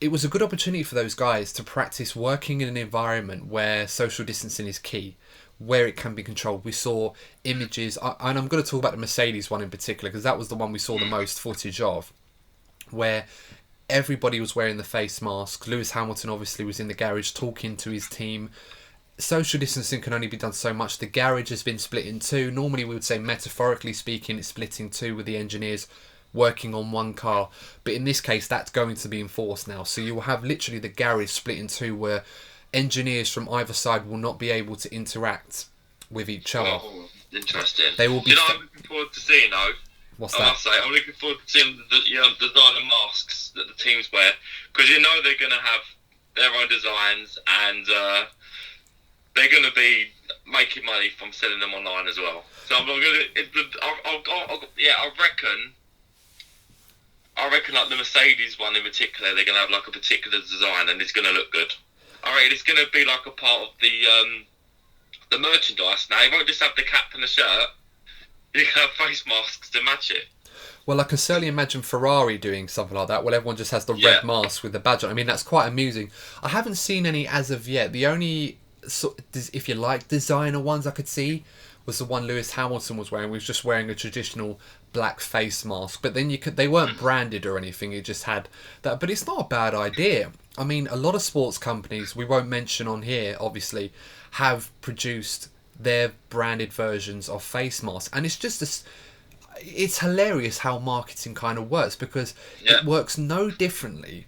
[SPEAKER 1] It was a good opportunity for those guys to practice working in an environment where social distancing is key, where it can be controlled. We saw images, and I'm going to talk about the Mercedes one in particular, because that was the one we saw the most footage of, where everybody was wearing the face mask. Lewis Hamilton obviously was in the garage talking to his team. Social distancing can only be done so much. The garage has been split in two. Normally we would say, metaphorically speaking, it's split in two with the engineers working on one car. But in this case, that's going to be enforced now. So you will have literally the garage split in two where engineers from either side will not be able to interact with each other.
[SPEAKER 2] Oh, interesting.
[SPEAKER 1] They will be.
[SPEAKER 2] You know, I'm looking forward to seeing though.
[SPEAKER 1] What's
[SPEAKER 2] I
[SPEAKER 1] that?
[SPEAKER 2] must say, I'm looking forward to seeing the designer masks that the teams wear, because they're going to have their own designs, and they're going to be making money from selling them online as well. So I'm going to, I reckon like the Mercedes one in particular, they're going to have like a particular design, and it's going to look good. I reckon it's going to be like a part of the merchandise now. You won't just have the cap and the shirt. You can have face masks to match it.
[SPEAKER 1] Well, I can certainly imagine Ferrari doing something like that. Well, everyone just has the red mask with the badge on. I mean, that's quite amusing. I haven't seen any as of yet. The only, if you like, designer ones I could see was the one Lewis Hamilton was wearing. He was just wearing a traditional black face mask. But then they weren't branded or anything. It just had that. But it's not a bad idea. I mean, a lot of sports companies, we won't mention on here, obviously, have produced their branded versions of face masks. And it's just it's hilarious how marketing kind of works, because it works no differently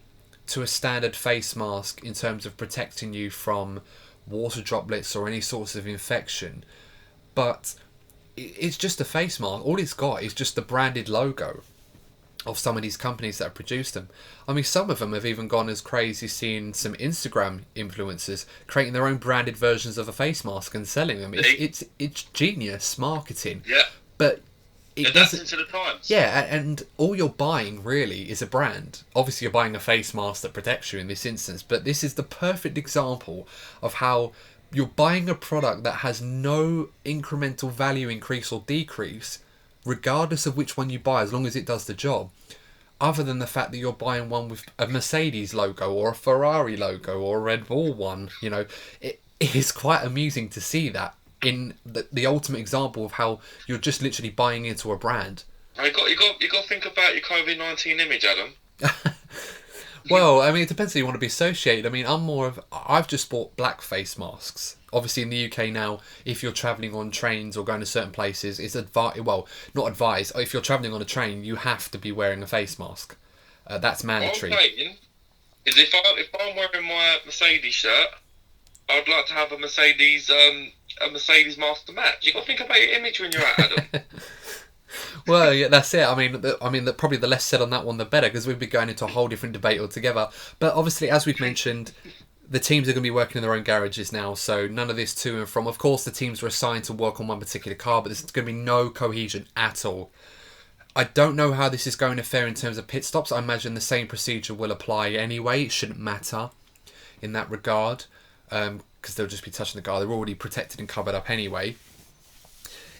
[SPEAKER 1] to a standard face mask in terms of protecting you from water droplets or any sorts of infection. But it's just a face mask. All it's got is just the branded logo of some of these companies that have produced them. I mean, some of them have even gone as crazy, seeing some Instagram influencers creating their own branded versions of a face mask and selling them. It's genius marketing.
[SPEAKER 2] Yeah.
[SPEAKER 1] But it
[SPEAKER 2] adapting
[SPEAKER 1] doesn't.
[SPEAKER 2] to the times.
[SPEAKER 1] Yeah, and all you're buying really is a brand. Obviously, you're buying a face mask that protects you in this instance, but this is the perfect example of how you're buying a product that has no incremental value increase or decrease, regardless of which one you buy, as long as it does the job, other than the fact that you're buying one with a Mercedes logo or a Ferrari logo or a Red Bull one. You know, it is quite amusing to see that in the ultimate example of how you're just literally buying into a brand.
[SPEAKER 2] You got to think about your COVID-19 image, Adam.
[SPEAKER 1] Well, I mean, it depends how you want to be associated. I mean, I've just bought black face masks. Obviously, in the UK now, if you're travelling on trains or going to certain places, it's not advised. If you're travelling on a train, you have to be wearing a face mask. That's mandatory.
[SPEAKER 2] What I'm saying is, if I'm wearing my Mercedes shirt, I'd like to have a Mercedes mask to match. You got to think about your image when you're out, Adam.
[SPEAKER 1] Well, yeah, that's it. I mean, probably the less said on that one, the better, because we'd be going into a whole different debate altogether. But obviously, as we've mentioned, the teams are going to be working in their own garages now, so none of this to and from. Of course, the teams were assigned to work on one particular car, but there's going to be no cohesion at all. I don't know how this is going to fare in terms of pit stops. I imagine the same procedure will apply anyway. It shouldn't matter in that regard, because they'll just be touching the car. They're already protected and covered up anyway.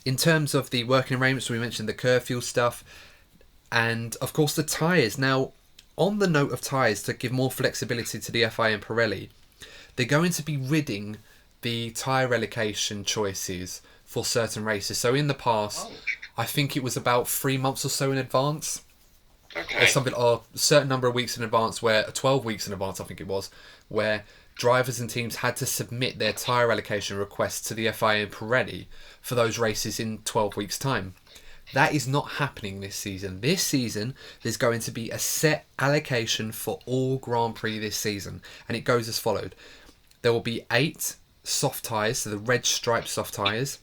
[SPEAKER 1] In terms of the working arrangements, we mentioned the curfew stuff, and of course the tyres. Now, on the note of tyres, to give more flexibility to the FIA and Pirelli, they're going to be ridding the tyre allocation choices for certain races. So in the past, I think it was about 3 months or so in advance,
[SPEAKER 2] Okay.
[SPEAKER 1] or a certain number of weeks in advance, 12 weeks in advance, I think it was, where drivers and teams had to submit their tyre allocation requests to the FIA and Pirelli for those races in 12 weeks' time. That is not happening this season. This season, there's going to be a set allocation for all Grand Prix this season, and it goes as followed. There will be 8 soft tyres, so the red striped soft tyres,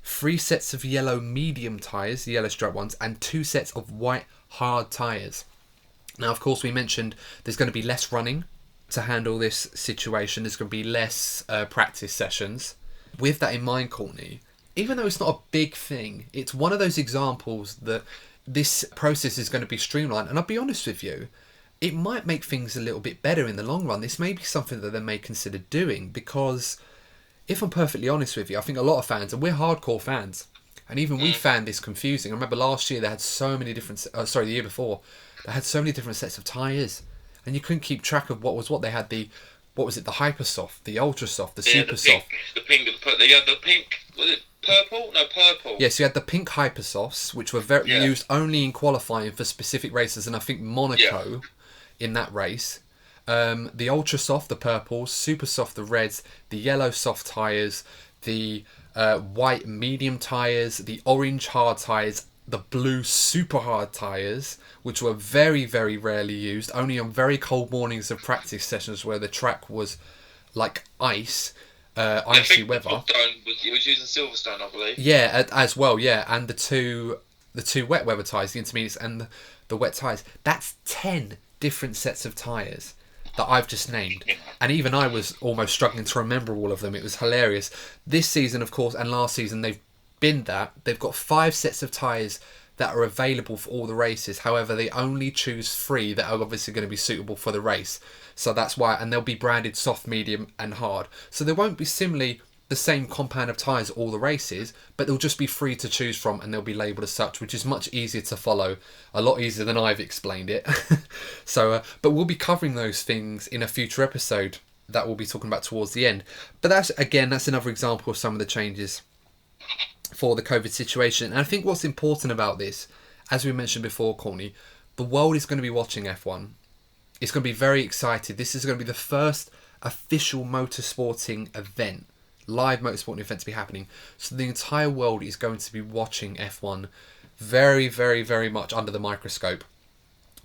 [SPEAKER 1] 3 sets of yellow medium tyres, the yellow striped ones, and 2 sets of white hard tyres. Now, of course, we mentioned there's going to be less running to handle this situation. There's going to be less practice sessions. With that in mind, Courtney, even though it's not a big thing, it's one of those examples that this process is going to be streamlined. And I'll be honest with you, it might make things a little bit better in the long run. This may be something that they may consider doing, because if I'm perfectly honest with you, I think a lot of fans, and we're hardcore fans, and even we found this confusing. I remember last year they had so many different, the year before, they had so many different sets of tyres, and you couldn't keep track of what was what. They had the hyper soft, the ultra soft, the super soft.
[SPEAKER 2] The pink, the pink, was it purple? No, purple.
[SPEAKER 1] Yes, you had the pink hyper softs, which were used only in qualifying for specific races, and I think Monaco in that race. The ultra soft, the purples, super soft, the reds, the yellow soft tyres, the white medium tyres, the orange hard tyres, the blue super hard tyres, which were very, very rarely used, only on very cold mornings of practice sessions where the track was like icy weather.
[SPEAKER 2] It was using Silverstone, I believe.
[SPEAKER 1] Yeah, as well, yeah, and the two wet weather tyres, the intermediates and the wet tyres. That's 10 different sets of tyres that I've just named, and even I was almost struggling to remember all of them. It was hilarious. This season, of course, and last season, they've got 5 sets of tyres that are available for all the races. However, they only choose 3 that are obviously going to be suitable for the race. So that's why, and they'll be branded soft, medium and hard. So there won't be similarly the same compound of tyres at all the races, but they'll just be 3 to choose from, and they'll be labelled as such, which is much easier to follow, a lot easier than I've explained it. So, but we'll be covering those things in a future episode that we'll be talking about towards the end. But that's another example of some of the changes for the COVID situation. And I think what's important about this, as we mentioned before, Courtney, the world is going to be watching F1. It's going to be very excited. This is going to be the first official motorsporting event, live motorsporting event to be happening. So the entire world is going to be watching F1 very, very, very much under the microscope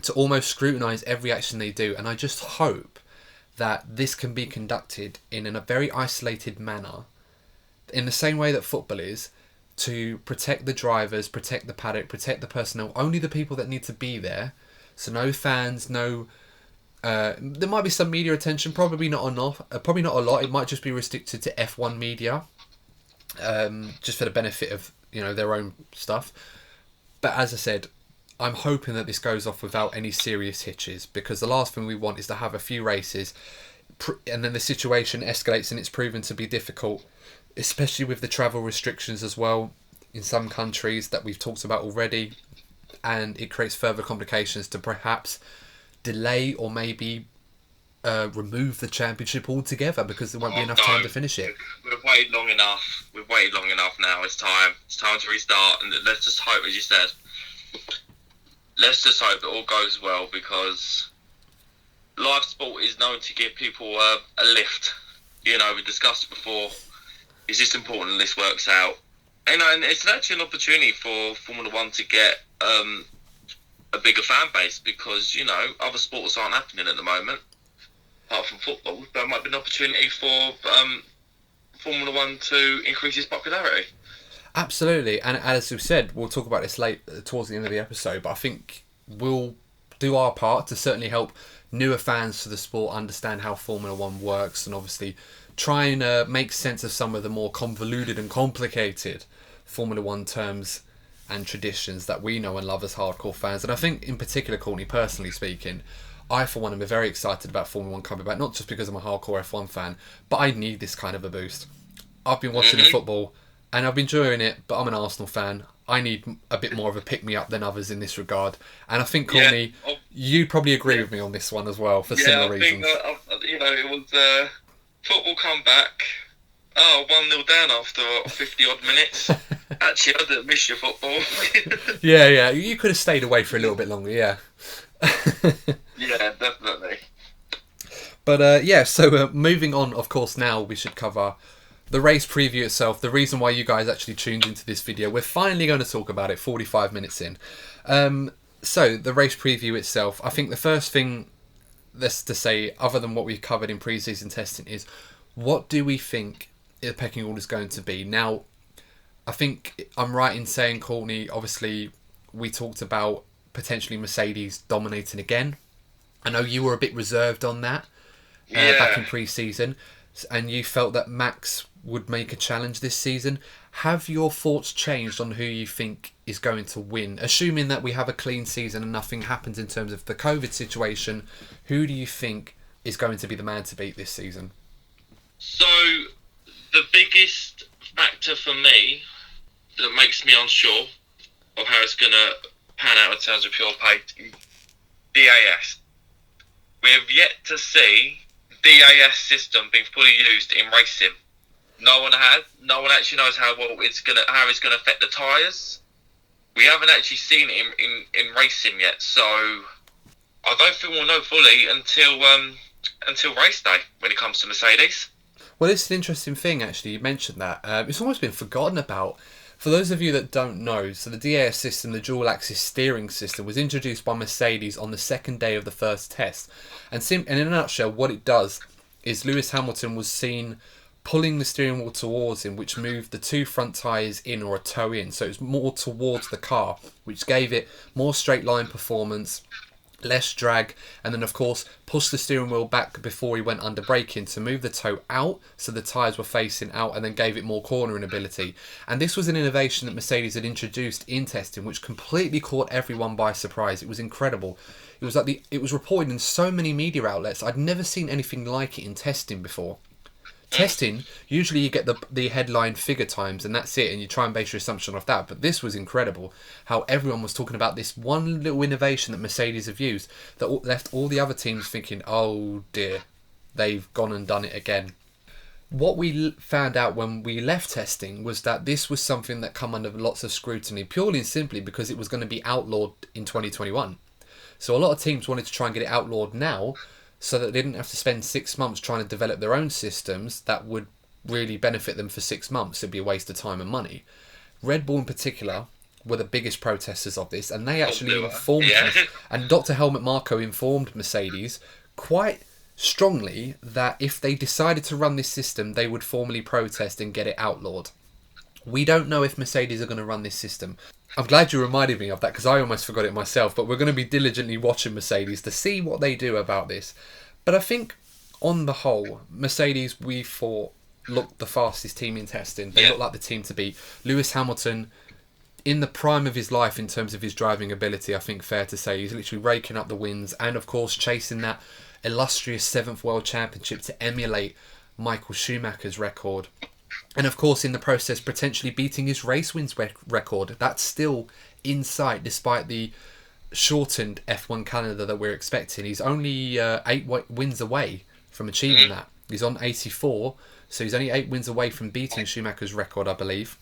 [SPEAKER 1] to almost scrutinise every action they do. And I just hope that this can be conducted in a very isolated manner, in the same way that football is. to protect the drivers, protect the paddock, protect the personnel, only the people that need to be there. So no fans, no... there might be some media attention, probably not enough, probably not a lot. It might just be restricted to F1 media, just for the benefit of, you know, their own stuff. But as I said, I'm hoping that this goes off without any serious hitches, because the last thing we want is to have a few races and then the situation escalates and it's proven to be difficult, especially with the travel restrictions as well in some countries that we've talked about already, and it creates further complications to perhaps delay or maybe remove the championship altogether because there won't be enough time to finish it.
[SPEAKER 2] We've waited long enough. We've waited long enough now. It's time. It's time to restart, and let's just hope, as you said, let's just hope it all goes well, because live sport is known to give people a lift. You know, we discussed it before. Is this important? This works out. You know, and it's actually an opportunity for Formula One to get a bigger fan base, because, you know, other sports aren't happening at the moment, apart from football. There might be an opportunity for Formula One to increase its popularity.
[SPEAKER 1] Absolutely, and as we said, we'll talk about this towards the end of the episode, but I think we'll do our part to certainly help newer fans to the sport understand how Formula One works, and obviously try and make sense of some of the more convoluted and complicated Formula One terms and traditions that we know and love as hardcore fans. And I think in particular, Courtney, personally speaking, I for one am very excited about Formula One coming back, not just because I'm a hardcore F1 fan, but I need this kind of a boost. I've been watching the football and I've been enjoying it, but I'm an Arsenal fan. I need a bit more of a pick-me-up than others in this regard. And I think, Courtney, you probably agree with me on this one as well, for similar reasons.
[SPEAKER 2] Yeah, I think, you know, it was football come back. 1-0 down after 50-odd minutes. Actually, I didn't miss your football.
[SPEAKER 1] Yeah, you could have stayed away for a little bit longer, yeah.
[SPEAKER 2] Yeah, definitely.
[SPEAKER 1] But, so moving on, of course, now we should cover the race preview itself, the reason why you guys actually tuned into this video. We're finally going to talk about it 45 minutes in. So, the race preview itself, I think the first thing that's to say, other than what we've covered in pre-season testing, is what do we think the pecking order is going to be? Now, I think I'm right in saying, Courtney, obviously we talked about potentially Mercedes dominating again. I know you were a bit reserved on that back in pre-season, and you felt that Max would make a challenge this season. Have your thoughts changed on who you think is going to win? Assuming that we have a clean season and nothing happens in terms of the COVID situation, who do you think is going to be the man to beat this season?
[SPEAKER 2] So, the biggest factor for me that makes me unsure of how it's going to pan out in terms of pure pace is DAS. We have yet to see DAS system being fully used in racing. No one has. No one actually knows how it's gonna affect the tyres. We haven't actually seen it in racing yet, so I don't think we'll know fully until race day when it comes to Mercedes.
[SPEAKER 1] Well, it's an interesting thing, actually. You mentioned that. It's almost been forgotten about. For those of you that don't know, so the DAS system, the dual-axis steering system, was introduced by Mercedes on the second day of the first test. And in a nutshell, what it does is Lewis Hamilton was seen pulling the steering wheel towards him, which moved the two front tyres in, or a toe in. So it was more towards the car, which gave it more straight line performance, less drag, and then of course pushed the steering wheel back before he went under braking to move the toe out so the tyres were facing out, and then gave it more cornering ability. And this was an innovation that Mercedes had introduced in testing, which completely caught everyone by surprise. It was incredible. It was like it was reported in so many media outlets. I'd never seen anything like it in testing before. Testing, usually you get the headline figure times and that's it, and you try and base your assumption off that. But this was incredible, how everyone was talking about this one little innovation that Mercedes have used that left all the other teams thinking, oh dear, they've gone and done it again. What we found out when we left testing was that this was something that come under lots of scrutiny, purely and simply because it was going to be outlawed in 2021. So a lot of teams wanted to try and get it outlawed now, so that they didn't have to spend 6 months trying to develop their own systems that would really benefit them for 6 months. It'd be a waste of time and money. Red Bull in particular were the biggest protesters of this, and they actually informed and Dr. Helmut Marko informed Mercedes quite strongly that if they decided to run this system, they would formally protest and get it outlawed. We don't know if Mercedes are going to run this system. I'm glad you reminded me of that because I almost forgot it myself, but we're going to be diligently watching Mercedes to see what they do about this. But I think, on the whole, Mercedes, we thought, looked the fastest team in testing. They looked like the team to beat. Lewis Hamilton, in the prime of his life in terms of his driving ability, I think fair to say, he's literally raking up the wins and, of course, chasing that illustrious 7th World Championship to emulate Michael Schumacher's record. And of course, in the process, potentially beating his race wins record. That's still in sight, despite the shortened F1 calendar that we're expecting. He's only 8 wins away from achieving that. He's on 84, so he's only 8 wins away from beating Schumacher's record, I believe.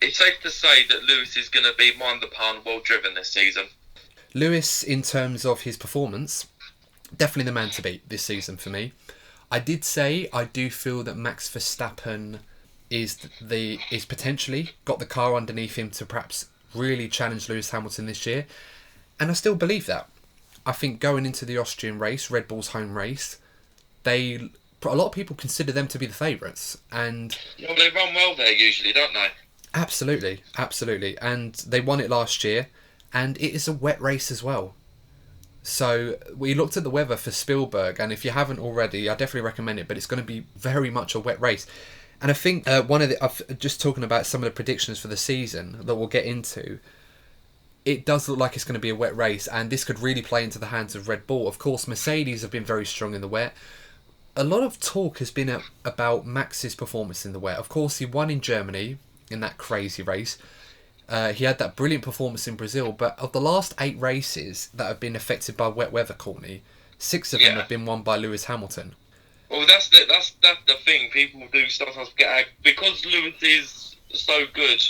[SPEAKER 2] It's safe to say that Lewis is going to be mind the pound well driven this season.
[SPEAKER 1] Lewis, in terms of his performance, definitely the man to beat this season for me. I did say I do feel that Max Verstappen is potentially got the car underneath him to perhaps really challenge Lewis Hamilton this year, and I still believe that. I think going into the Austrian race, Red Bull's home race, a lot of people consider them to be the favourites, and
[SPEAKER 2] well, they run well there usually, don't they?
[SPEAKER 1] Absolutely, and they won it last year, and it is a wet race as well. So we looked at the weather for Spielberg, and if you haven't already, I definitely recommend it, but it's going to be very much a wet race. And I think just talking about some of the predictions for the season that we'll get into, it does look like it's going to be a wet race, and this could really play into the hands of Red Bull. Of course, Mercedes have been very strong in the wet. A lot of talk has been about Max's performance in the wet. Of course, he won in Germany in that crazy race. He had that brilliant performance in Brazil, but of the last 8 races that have been affected by wet weather, Courtney, 6 of them have been won by Lewis Hamilton.
[SPEAKER 2] Well, that's the thing. People do sometimes get because Lewis is so good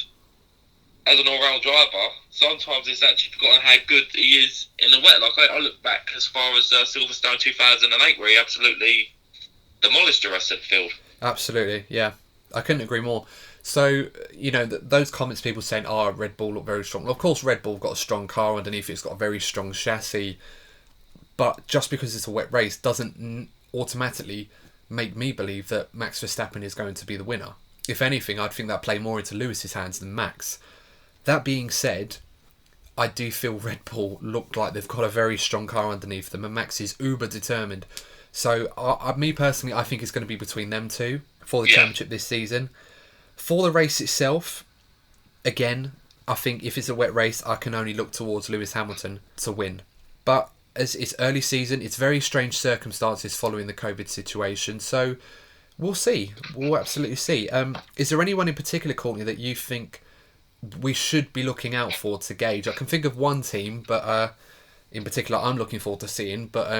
[SPEAKER 2] as an all-round driver. Sometimes it's actually forgotten how good he is in the wet. Like I look back as far as Silverstone 2008, where he absolutely demolished the rest of the field.
[SPEAKER 1] Absolutely, yeah, I couldn't agree more. So, you know, those comments, people saying, Red Bull look very strong. Well, of course, Red Bull got a strong car underneath it. It's got a very strong chassis. But just because it's a wet race doesn't automatically make me believe that Max Verstappen is going to be the winner. If anything, I'd think that play more into Lewis's hands than Max. That being said, I do feel Red Bull look like they've got a very strong car underneath them, and Max is uber determined. So, me personally, I think it's going to be between them two for the championship this season. For the race itself, again, I think if it's a wet race, I can only look towards Lewis Hamilton to win. But as it's early season, it's very strange circumstances following the COVID situation. So we'll see. We'll absolutely see. Is there anyone in particular, Courtney, that you think we should be looking out for to gauge? I can think of one team, but in particular I'm looking forward to seeing. But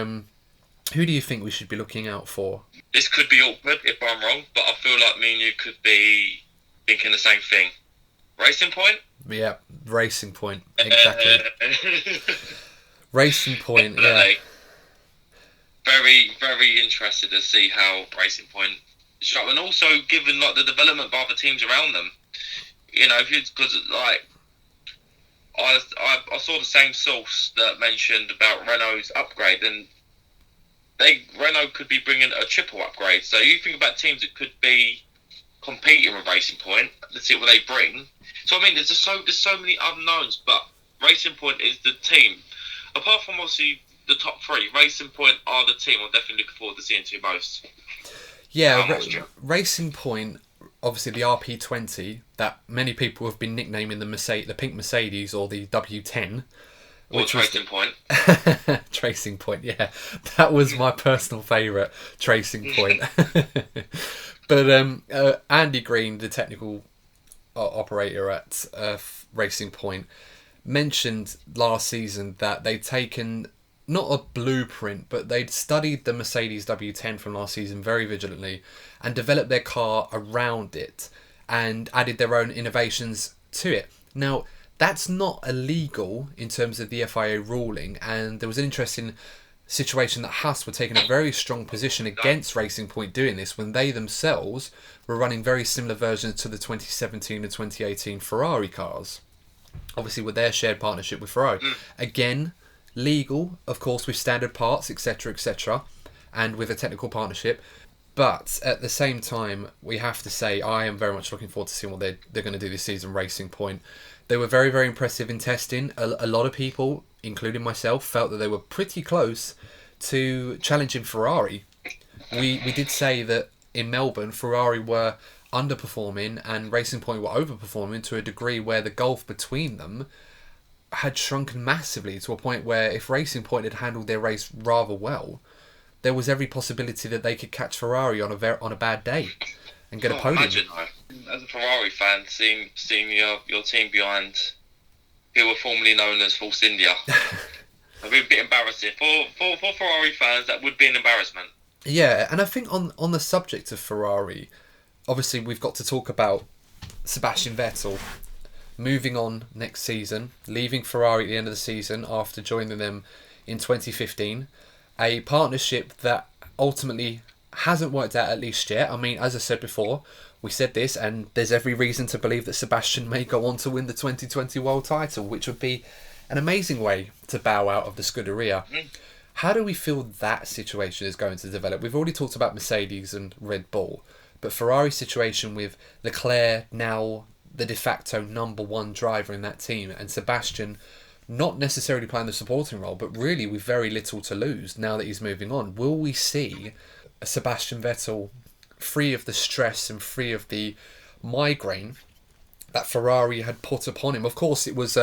[SPEAKER 1] who do you think we should be looking out for?
[SPEAKER 2] This could be awkward if I'm wrong, but I feel like me and you could be thinking the same thing. Racing Point?
[SPEAKER 1] Yeah, Racing Point. Exactly. Racing Point, yeah.
[SPEAKER 2] Very, very interested to see how Racing Point show, and also given like the development by other teams around them. You know, because like I saw the same source that mentioned about Renault's upgrade, and Renault could be bringing a triple upgrade. So you think about teams that could be competing with Racing Point. Let's see what they bring. So I mean, there's so many unknowns, but Racing Point is the team. Apart from obviously the top 3, Racing Point are the team I'm definitely looking forward to seeing to most.
[SPEAKER 1] Yeah, Racing Point, obviously the RP20 that many people have been nicknaming the pink Mercedes or the W10.
[SPEAKER 2] Which Tracing Point.
[SPEAKER 1] Tracing Point, yeah. That was my personal favourite, Tracing Point. But Andy Green, the technical operator at Racing Point, mentioned last season that they'd taken not a blueprint, but they'd studied the Mercedes W10 from last season very vigilantly and developed their car around it and added their own innovations to it. Now, that's not illegal in terms of the FIA ruling, and there was an interesting situation that Haas were taking a very strong position against Racing Point doing this when they themselves were running very similar versions to the 2017 and 2018 Ferrari cars. Obviously with their shared partnership with Ferrari. Again, legal, of course, with standard parts, etc., and with a technical partnership. But at the same time, we have to say I am very much looking forward to seeing what they're going to do this season. Racing Point, they were very, very impressive in testing. A lot of people, including myself, felt that they were pretty close to challenging Ferrari. We did say that in Melbourne, Ferrari were underperforming and Racing Point were overperforming to a degree where the gulf between them had shrunken massively, to a point where if Racing Point had handled their race rather well, there was every possibility that they could catch Ferrari on a bad day and get a podium.
[SPEAKER 2] Imagine, as a Ferrari fan, seeing your team behind who were formerly known as Force India. It'd be a bit embarrassing. For Ferrari fans, that would be an embarrassment.
[SPEAKER 1] Yeah, and I think on the subject of Ferrari, obviously we've got to talk about Sebastian Vettel moving on next season, leaving Ferrari at the end of the season after joining them in 2015. A partnership that ultimately hasn't worked out at least yet. I mean, as I said before, we said this, and there's every reason to believe that Sebastian may go on to win the 2020 world title, which would be an amazing way to bow out of the Scuderia. How do we feel that situation is going to develop? We've already talked about Mercedes and Red Bull, but Ferrari's situation with Leclerc now the de facto number one driver in that team, and Sebastian not necessarily playing the supporting role, but really with very little to lose now that he's moving on. Will we see a Sebastian Vettel free of the stress and free of the migraine that Ferrari had put upon him? Of course, it was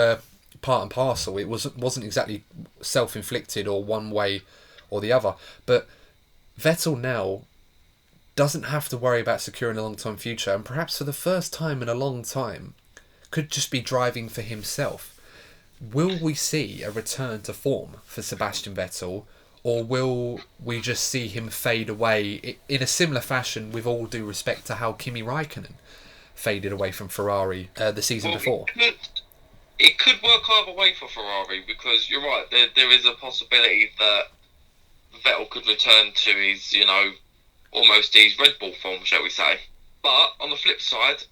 [SPEAKER 1] part and parcel. It wasn't exactly self-inflicted or one way or the other. But Vettel now doesn't have to worry about securing a long-term future, and perhaps for the first time in a long time could just be driving for himself. Will we see a return to form for Sebastian Vettel, or will we just see him fade away in a similar fashion, with all due respect to how Kimi Raikkonen faded away from Ferrari the season before?
[SPEAKER 2] It could work either way for Ferrari, because you're right, there is a possibility that Vettel could return to his, almost his Red Bull form, shall we say. But on the flip side,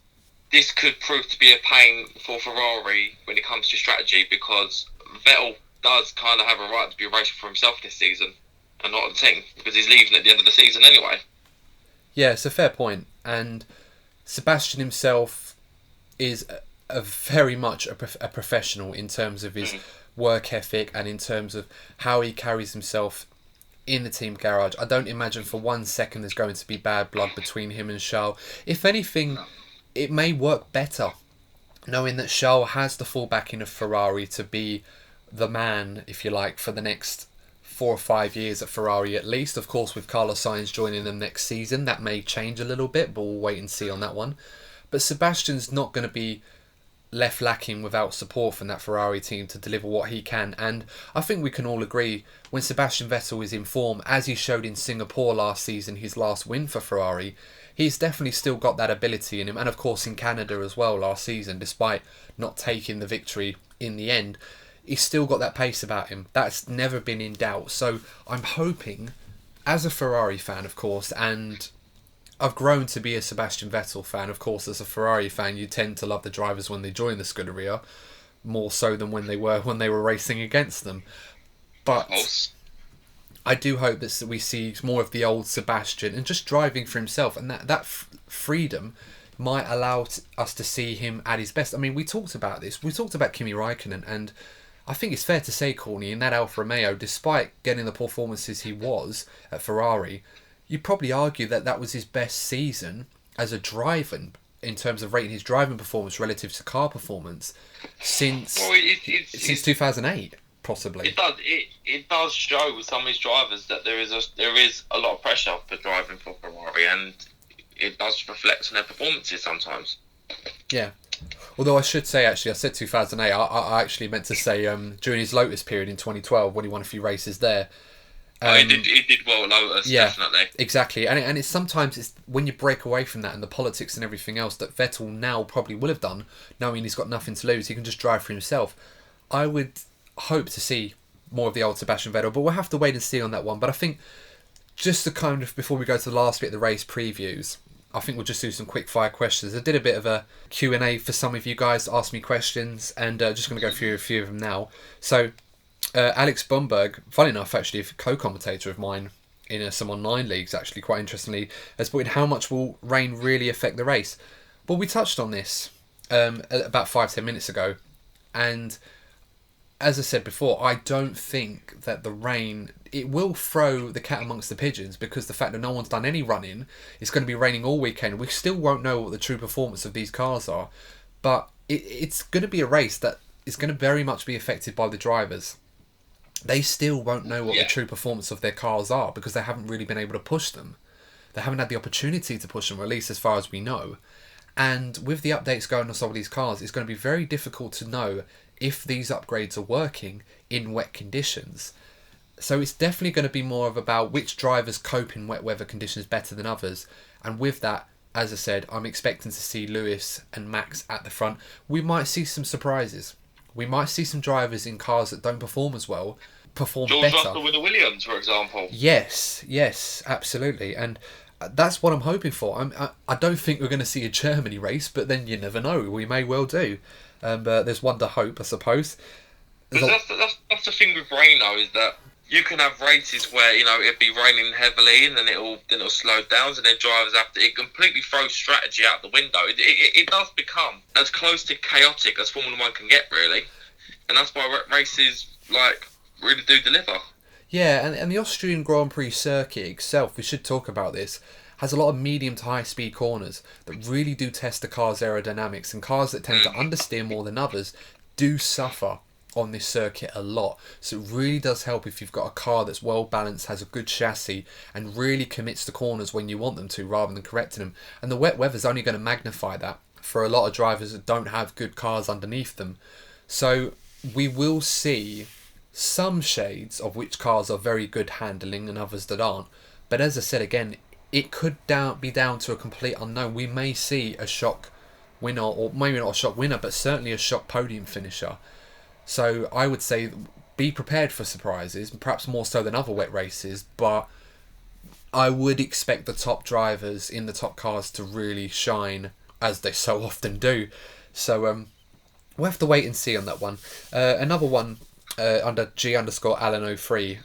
[SPEAKER 2] this could prove to be a pain for Ferrari when it comes to strategy, because Vettel does kind of have a right to be racing for himself this season and not the team, because he's leaving at the end of the season anyway.
[SPEAKER 1] Yeah, it's a fair point. And Sebastian himself is a very much a professional in terms of his work ethic and in terms of how he carries himself in the team garage. I don't imagine for 1 second there's going to be bad blood between him and Charles. If anything, it may work better knowing that Charles has the full backing of Ferrari to be the man, if you like, for the next 4 or 5 years at Ferrari at least. Of course, with Carlos Sainz joining them next season, that may change a little bit, but we'll wait and see on that one. But Sebastian's not going to be left lacking without support from that Ferrari team to deliver what he can. And I think we can all agree, when Sebastian Vettel is in form, as he showed in Singapore last season, his last win for Ferrari, he's definitely still got that ability in him. And of course in Canada as well last season, despite not taking the victory in the end, he's still got that pace about him. That's never been in doubt. So I'm hoping, as a Ferrari fan of course, and I've grown to be a Sebastian Vettel fan. Of course, as a Ferrari fan, you tend to love the drivers when they join the Scuderia, more so than when they were racing against them. But I do hope that we see more of the old Sebastian and just driving for himself, and that freedom might allow us to see him at his best. I mean, we talked about this. We talked about Kimi Raikkonen, and I think it's fair to say, Courtney, in that Alfa Romeo, despite getting the performances he was at Ferrari, you'd probably argue that that was his best season as a driver in terms of rating his driving performance relative to car performance since 2008, possibly.
[SPEAKER 2] It does show with some of his drivers that there is a lot of pressure for driving for Ferrari, and it does reflect on their performances sometimes.
[SPEAKER 1] Yeah. Although I should say, actually, I said 2008. I actually meant to say during his Lotus period in 2012 when he won a few races there.
[SPEAKER 2] He did well at Lotus, yeah, definitely.
[SPEAKER 1] Exactly. And it's sometimes it's when you break away from that and the politics and everything else that Vettel now probably will have done, knowing he's got nothing to lose, he can just drive for himself. I would hope to see more of the old Sebastian Vettel, but we'll have to wait and see on that one. But I think just to kind of, before we go to the last bit of the race previews, I think we'll just do some quick fire questions. I did a bit of a Q&A for some of you guys to ask me questions, and just going to go through a few of them now. So Alex Bomberg, funny enough actually, a co-commentator of mine in some online leagues, actually, quite interestingly, has put in how much will rain really affect the race. Well, we touched on this about 5-10 minutes ago, and as I said before, I don't think that the rain, it will throw the cat amongst the pigeons, because the fact that no one's done any running, it's going to be raining all weekend. We still won't know what the true performance of these cars are, but it's going to be a race that is going to very much be affected by the drivers. They still won't know what the true performance of their cars are, because they haven't really been able to push them. They haven't had the opportunity to push them, or at least as far as we know. And with the updates going on some of these cars, it's going to be very difficult to know if these upgrades are working in wet conditions. So it's definitely going to be more of about which drivers cope in wet weather conditions better than others. And with that, as I said, I'm expecting to see Lewis and Max at the front. We might see some surprises. We might see some drivers in cars that don't perform as well perform
[SPEAKER 2] George
[SPEAKER 1] better.
[SPEAKER 2] Russell with the Williams, for example.
[SPEAKER 1] Yes, absolutely. And that's what I'm hoping for. I don't think we're going to see a Germany race, but then you never know. We may well do. There's one to hope, I suppose.
[SPEAKER 2] That's the thing with rain, though, is that you can have races where, you know, it'll be raining heavily and then it'll slow down, and then drivers have to... It completely throws strategy out the window. It does become as close to chaotic as Formula 1 can get, really. And that's why races, like, really do deliver.
[SPEAKER 1] Yeah, and the Austrian Grand Prix circuit itself, we should talk about this, has a lot of medium to high speed corners that really do test the car's aerodynamics, and cars that tend to understeer more than others do suffer on this circuit a lot. So it really does help if you've got a car that's well balanced, has a good chassis, and really commits to corners when you want them to, rather than correcting them. And the wet weather's only going to magnify that for a lot of drivers that don't have good cars underneath them. So we will see some shades of which cars are very good handling and others that aren't. But as I said again, it could be down to a complete unknown. We may see a shock winner, or maybe not a shock winner, but certainly a shock podium finisher. So I would say be prepared for surprises, perhaps more so than other wet races, but I would expect the top drivers in the top cars to really shine, as they so often do. So we'll have to wait and see on that one. Another one under G_Alan03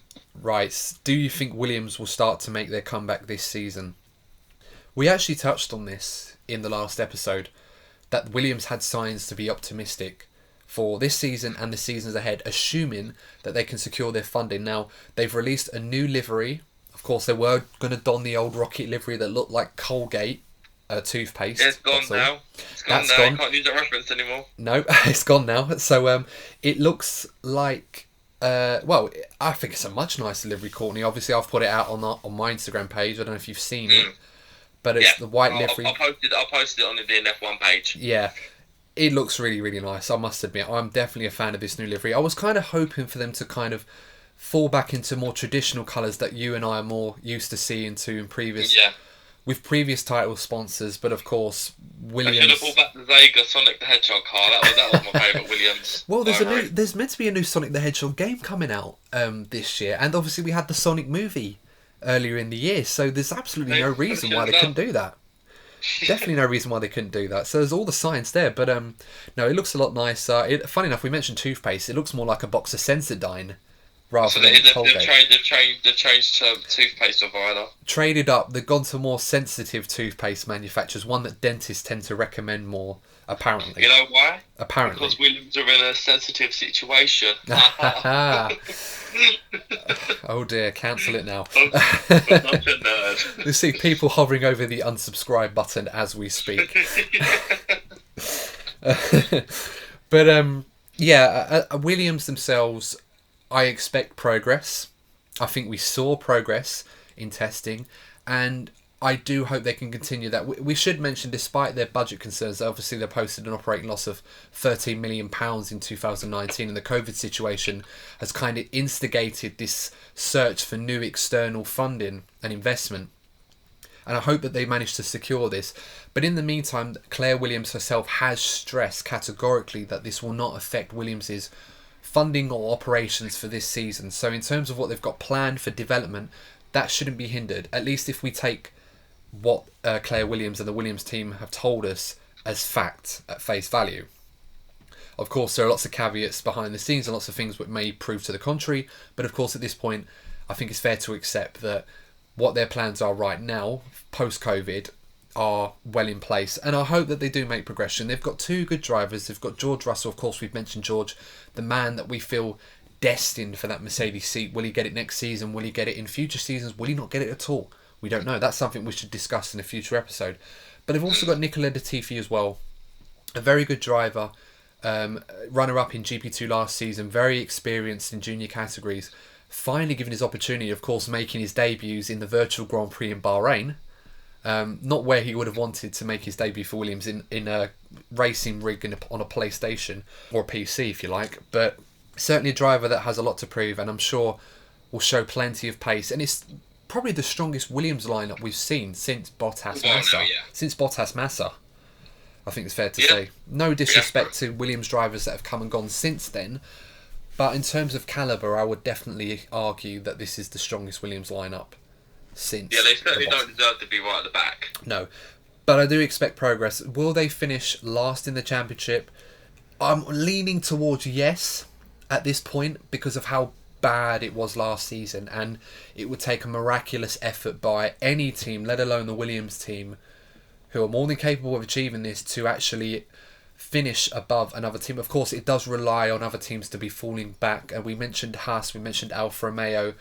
[SPEAKER 1] writes, do you think Williams will start to make their comeback this season? We actually touched on this in the last episode, that Williams had signs to be optimistic for this season and the seasons ahead, assuming that they can secure their funding. Now, they've released a new livery. Of course, they were going to don the old Rocket livery that looked like Colgate toothpaste.
[SPEAKER 2] Yeah, it's gone now. It's gone now. You can't use that reference anymore.
[SPEAKER 1] No, it's gone now. So it looks like... well, I think it's a much nicer livery, Courtney. Obviously, I've put it out on my Instagram page. I don't know if you've seen it, but it's the white livery.
[SPEAKER 2] I'll post it on the DNF1 page.
[SPEAKER 1] Yeah, it looks really, really nice. I must admit, I'm definitely a fan of this new livery. I was kind of hoping for them to kind of fall back into more traditional colours that you and I are more used to seeing in previous...
[SPEAKER 2] Yeah.
[SPEAKER 1] With previous title sponsors, but of course Williams.
[SPEAKER 2] I should have brought back the Sega Sonic the Hedgehog car. That was my favourite Williams.
[SPEAKER 1] Well, there's meant to be a new Sonic the Hedgehog game coming out this year, and obviously we had the Sonic movie earlier in the year, so there's absolutely no reason why they couldn't do that. Definitely no reason why they couldn't do that. So there's all the science there, but no, it looks a lot nicer. Funny enough, we mentioned toothpaste. It looks more like a box of Sensodyne. Rather than Colgate.
[SPEAKER 2] They've changed toothpaste provider.
[SPEAKER 1] Traded up. They've gone to more sensitive toothpaste manufacturers, one that dentists tend to recommend more, apparently.
[SPEAKER 2] You know why?
[SPEAKER 1] Apparently.
[SPEAKER 2] Because Williams are in a sensitive situation.
[SPEAKER 1] Oh dear, cancel it now.
[SPEAKER 2] Such a nerd.
[SPEAKER 1] You see people hovering over the unsubscribe button as we speak. But Williams themselves... I expect progress. I think we saw progress in testing, and I do hope they can continue that. We should mention, despite their budget concerns, obviously they posted an operating loss of £13 million in 2019, and the COVID situation has kind of instigated this search for new external funding and investment. And I hope that they manage to secure this. But in the meantime, Claire Williams herself has stressed categorically that this will not affect Williams's funding or operations for this season. So in terms of what they've got planned for development, that shouldn't be hindered, at least if we take what Claire Williams and the Williams team have told us as fact at face value. Of course, there are lots of caveats behind the scenes and lots of things that may prove to the contrary, but of course at this point I think it's fair to accept that what their plans are right now, post-COVID, are well in place. And I hope that they do make progression. They've got two good drivers. They've got George Russell, of course, we've mentioned George, the man that we feel destined for that Mercedes seat. Will he get it next season? Will he get it in future seasons? Will he not get it at all? We don't know. That's something we should discuss in a future episode. But they've also got Nicola Latifi as well. A very good driver. Runner-up in GP2 last season. Very experienced in junior categories. Finally given his opportunity, of course, making his debuts in the virtual Grand Prix in Bahrain. Not where he would have wanted to make his debut for Williams in a racing rig on a PlayStation or a PC, if you like. But certainly a driver that has a lot to prove, and I'm sure will show plenty of pace. And it's probably the strongest Williams lineup we've seen since Bottas-Massa. Since Bottas-Massa, I think it's fair to say. No disrespect to Williams drivers that have come and gone since then. But in terms of calibre, I would definitely argue that this is the strongest Williams lineup since.
[SPEAKER 2] Yeah, they certainly don't deserve to be right at the back.
[SPEAKER 1] No. But I do expect progress. Will they finish last in the championship? I'm leaning towards yes at this point because of how bad it was last season. And it would take a miraculous effort by any team, let alone the Williams team, who are more than capable of achieving this, to actually finish above another team. Of course, it does rely on other teams to be falling back, and we mentioned Haas, we mentioned Alfa Romeo,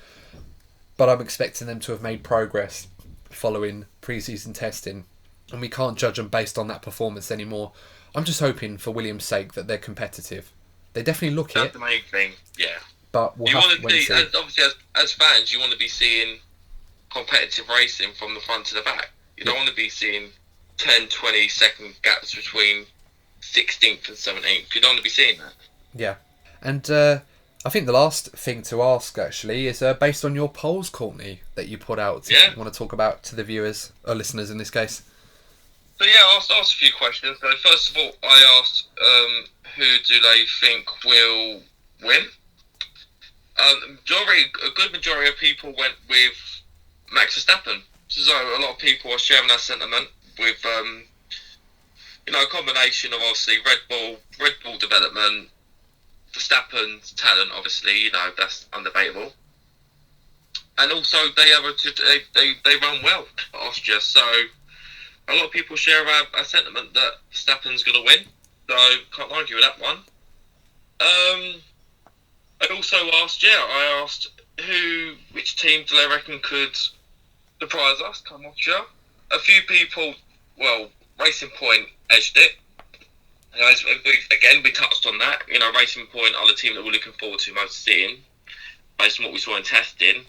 [SPEAKER 1] but I'm expecting them to have made progress following pre-season testing, and we can't judge them based on that performance anymore. I'm just hoping, for Williams' sake, that they're competitive. They definitely look it.
[SPEAKER 2] That's the main thing, yeah.
[SPEAKER 1] But we'll have to see.
[SPEAKER 2] Obviously, as fans, you want to be seeing competitive racing from the front to the back. You don't want to be seeing 10, 20 second gaps between 16th and 17th. You don't want to be seeing that.
[SPEAKER 1] Yeah. And I think the last thing to ask, actually, is based on your polls, Courtney, that you put out. You want to talk about to the viewers, or listeners in this case.
[SPEAKER 2] So yeah, I asked a few questions. So first of all, I asked who do they think will win? A good majority of people went with Max Verstappen. So a lot of people are sharing that sentiment with a combination of obviously Red Bull development, Verstappen's talent, obviously, that's undebatable. And also they run well at Austria, so a lot of people share a sentiment that Verstappen's going to win, so can't argue with that one. I also asked, which team do they reckon could surprise us come Austria? A few people, Racing Point edged it. We touched on that. Racing Point are the team that we're looking forward to most seeing, based on what we saw in testing.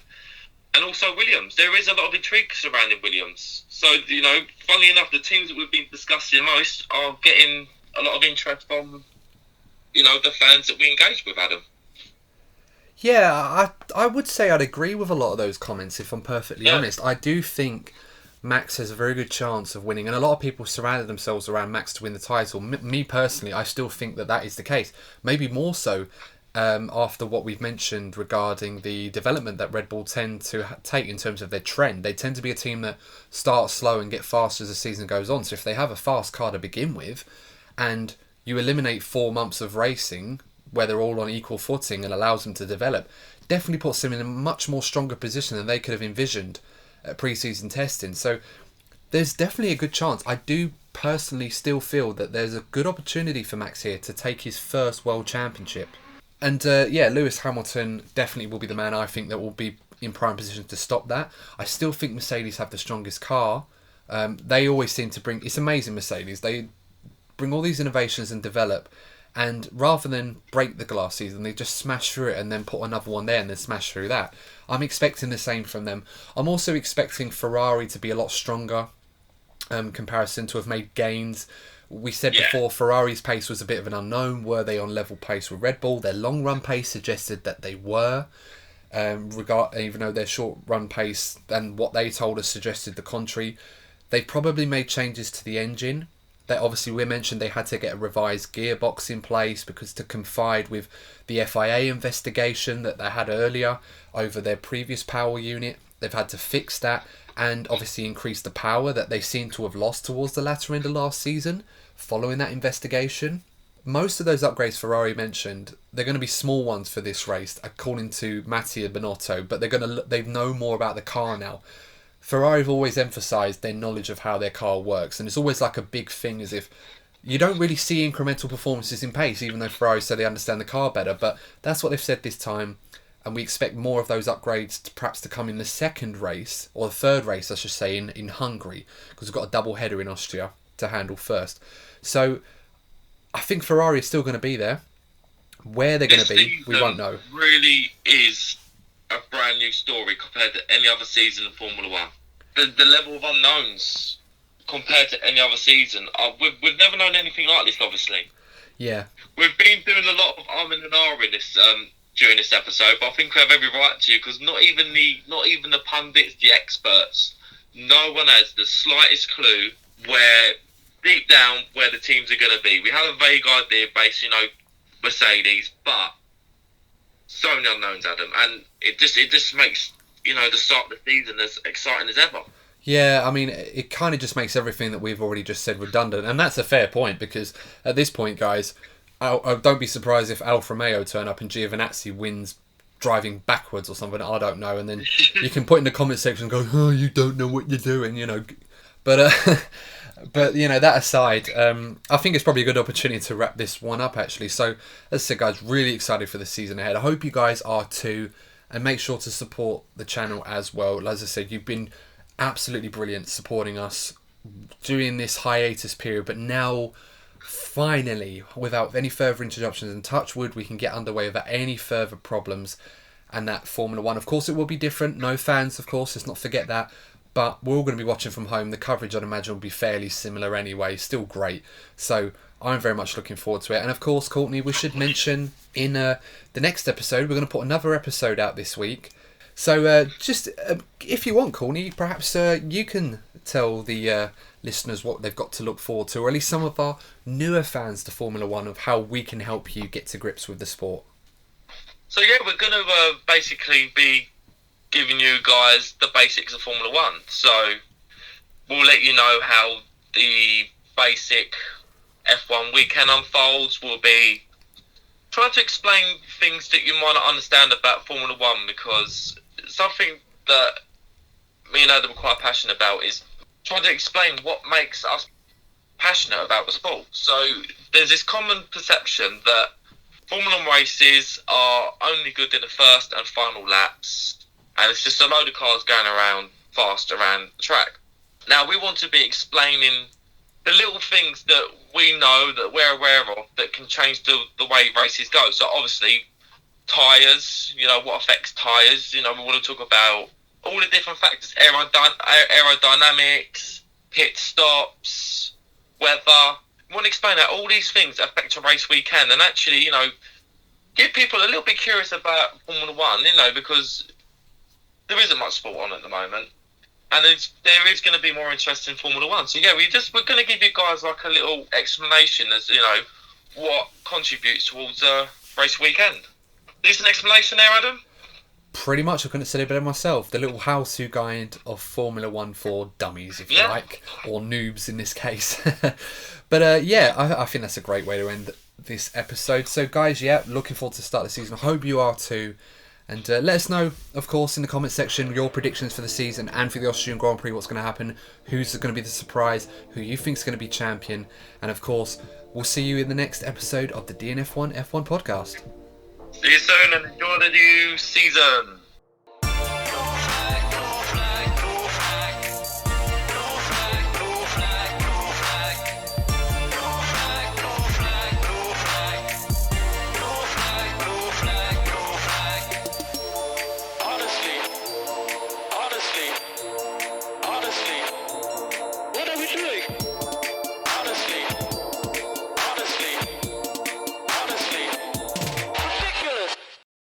[SPEAKER 2] And also Williams. There is a lot of intrigue surrounding Williams. So, funnily enough, the teams that we've been discussing most are getting a lot of interest from, the fans that we engage with, Adam.
[SPEAKER 1] Yeah, I would say I'd agree with a lot of those comments, if I'm perfectly honest. I do think Max has a very good chance of winning, and a lot of people surrounded themselves around Max to win the title. Me personally, I still think that is the case. Maybe more so after what we've mentioned regarding the development that Red Bull tend to take in terms of their trend. They tend to be a team that starts slow and get faster as the season goes on. So if they have a fast car to begin with, and you eliminate 4 months of racing where they're all on equal footing and allows them to develop, definitely puts them in a much more stronger position than they could have envisioned at pre-season testing. So there's definitely a good chance. I do personally still feel that there's a good opportunity for Max here to take his first world championship. And Lewis Hamilton definitely will be the man, I think, that will be in prime position to stop that. I still think Mercedes have the strongest car. They always seem to bring... It's amazing, Mercedes. They bring all these innovations and develop, and rather than break the glass season, they just smash through it and then put another one there and then smash through that. I'm expecting the same from them. I'm also expecting Ferrari to be a lot stronger comparison, to have made gains. We said before, Ferrari's pace was a bit of an unknown. Were they on level pace with Red Bull? Their long run pace suggested that they were. Even though their short run pace and what they told us suggested the contrary. They probably made changes to the engine. Obviously, we mentioned they had to get a revised gearbox in place because to confide with the FIA investigation that they had earlier over their previous power unit, they've had to fix that and obviously increase the power that they seem to have lost towards the latter end of last season following that investigation. Most of those upgrades Ferrari mentioned, they're going to be small ones for this race, according to Mattia Binotto, but they know more about the car now. Ferrari have always emphasised their knowledge of how their car works, and it's always like a big thing, as if you don't really see incremental performances in pace, even though Ferrari say they understand the car better. But that's what they've said this time, and we expect more of those upgrades to perhaps to come in the second race, or the third race, I should say, in Hungary, because we've got a double header in Austria to handle first. So I think Ferrari is still going to be there. Where they're going to be, we won't know.
[SPEAKER 2] Really is a brand new story compared to any other season in Formula One. The level of unknowns compared to any other season, we've never known anything like this. Obviously,
[SPEAKER 1] yeah,
[SPEAKER 2] we've been doing a lot of and in this during this episode, but I think we have every right to, because not even the pundits, the experts, no one has the slightest clue where deep down where the teams are going to be. We have a vague idea based, Mercedes, but so many unknowns, Adam, and it just makes the start of the season as exciting as ever.
[SPEAKER 1] Yeah, I mean, it kind of just makes everything that we've already just said redundant, and that's a fair point, because at this point, guys, don't be surprised if Alfa Romeo turn up and Giovinazzi wins driving backwards or something. I don't know, and then you can put in the comment section and go, "Oh, you don't know what you're doing," But but that aside, I think it's probably a good opportunity to wrap this one up, actually. So, as I said, guys, really excited for the season ahead. I hope you guys are too, and make sure to support the channel as well. As I said, you've been absolutely brilliant supporting us during this hiatus period, but now finally, without any further interruptions, and touch wood, we can get underway without any further problems. And that Formula One, of course, it will be different. No fans, of course, let's not forget that. But we're all going to be watching from home. The coverage, I'd imagine, will be fairly similar anyway. Still great. So I'm very much looking forward to it. And of course, Courtney, we should mention in the next episode, we're going to put another episode out this week. So if you want, Courtney, perhaps you can tell the listeners what they've got to look forward to, or at least some of our newer fans to Formula One, of how we can help you get to grips with the sport.
[SPEAKER 2] So yeah, we're going to basically be giving you guys the basics of Formula One. So we'll let you know how the basic F1 weekend unfolds. We'll be trying to explain things that you might not understand about Formula One, because something that me and Adam are quite passionate about is trying to explain what makes us passionate about the sport. So there's this common perception that Formula One races are only good in the first and final laps, and it's just a load of cars going around fast around the track. Now, we want to be explaining the little things that we know, that we're aware of, that can change the way races go. So obviously, tyres, what affects tyres. We want to talk about all the different factors, aerodynamics, pit stops, weather. We want to explain how all these things affect a race weekend, and actually, get people a little bit curious about Formula One, because there isn't much sport on at the moment, and there is going to be more interest in Formula One. So yeah, we're going to give you guys like a little explanation as what contributes towards a race weekend. Decent explanation there, Adam?
[SPEAKER 1] Pretty much, I couldn't say it better myself. The little how-to guide of Formula One for dummies, if you like, or noobs in this case. But I think that's a great way to end this episode. So guys, looking forward to start the season. I hope you are too. And let us know, of course, in the comment section, your predictions for the season and for the Austrian Grand Prix, what's going to happen, who's going to be the surprise, who you think is going to be champion. And of course, we'll see you in the next episode of the DNF1 F1 podcast.
[SPEAKER 2] See you soon and enjoy the new season.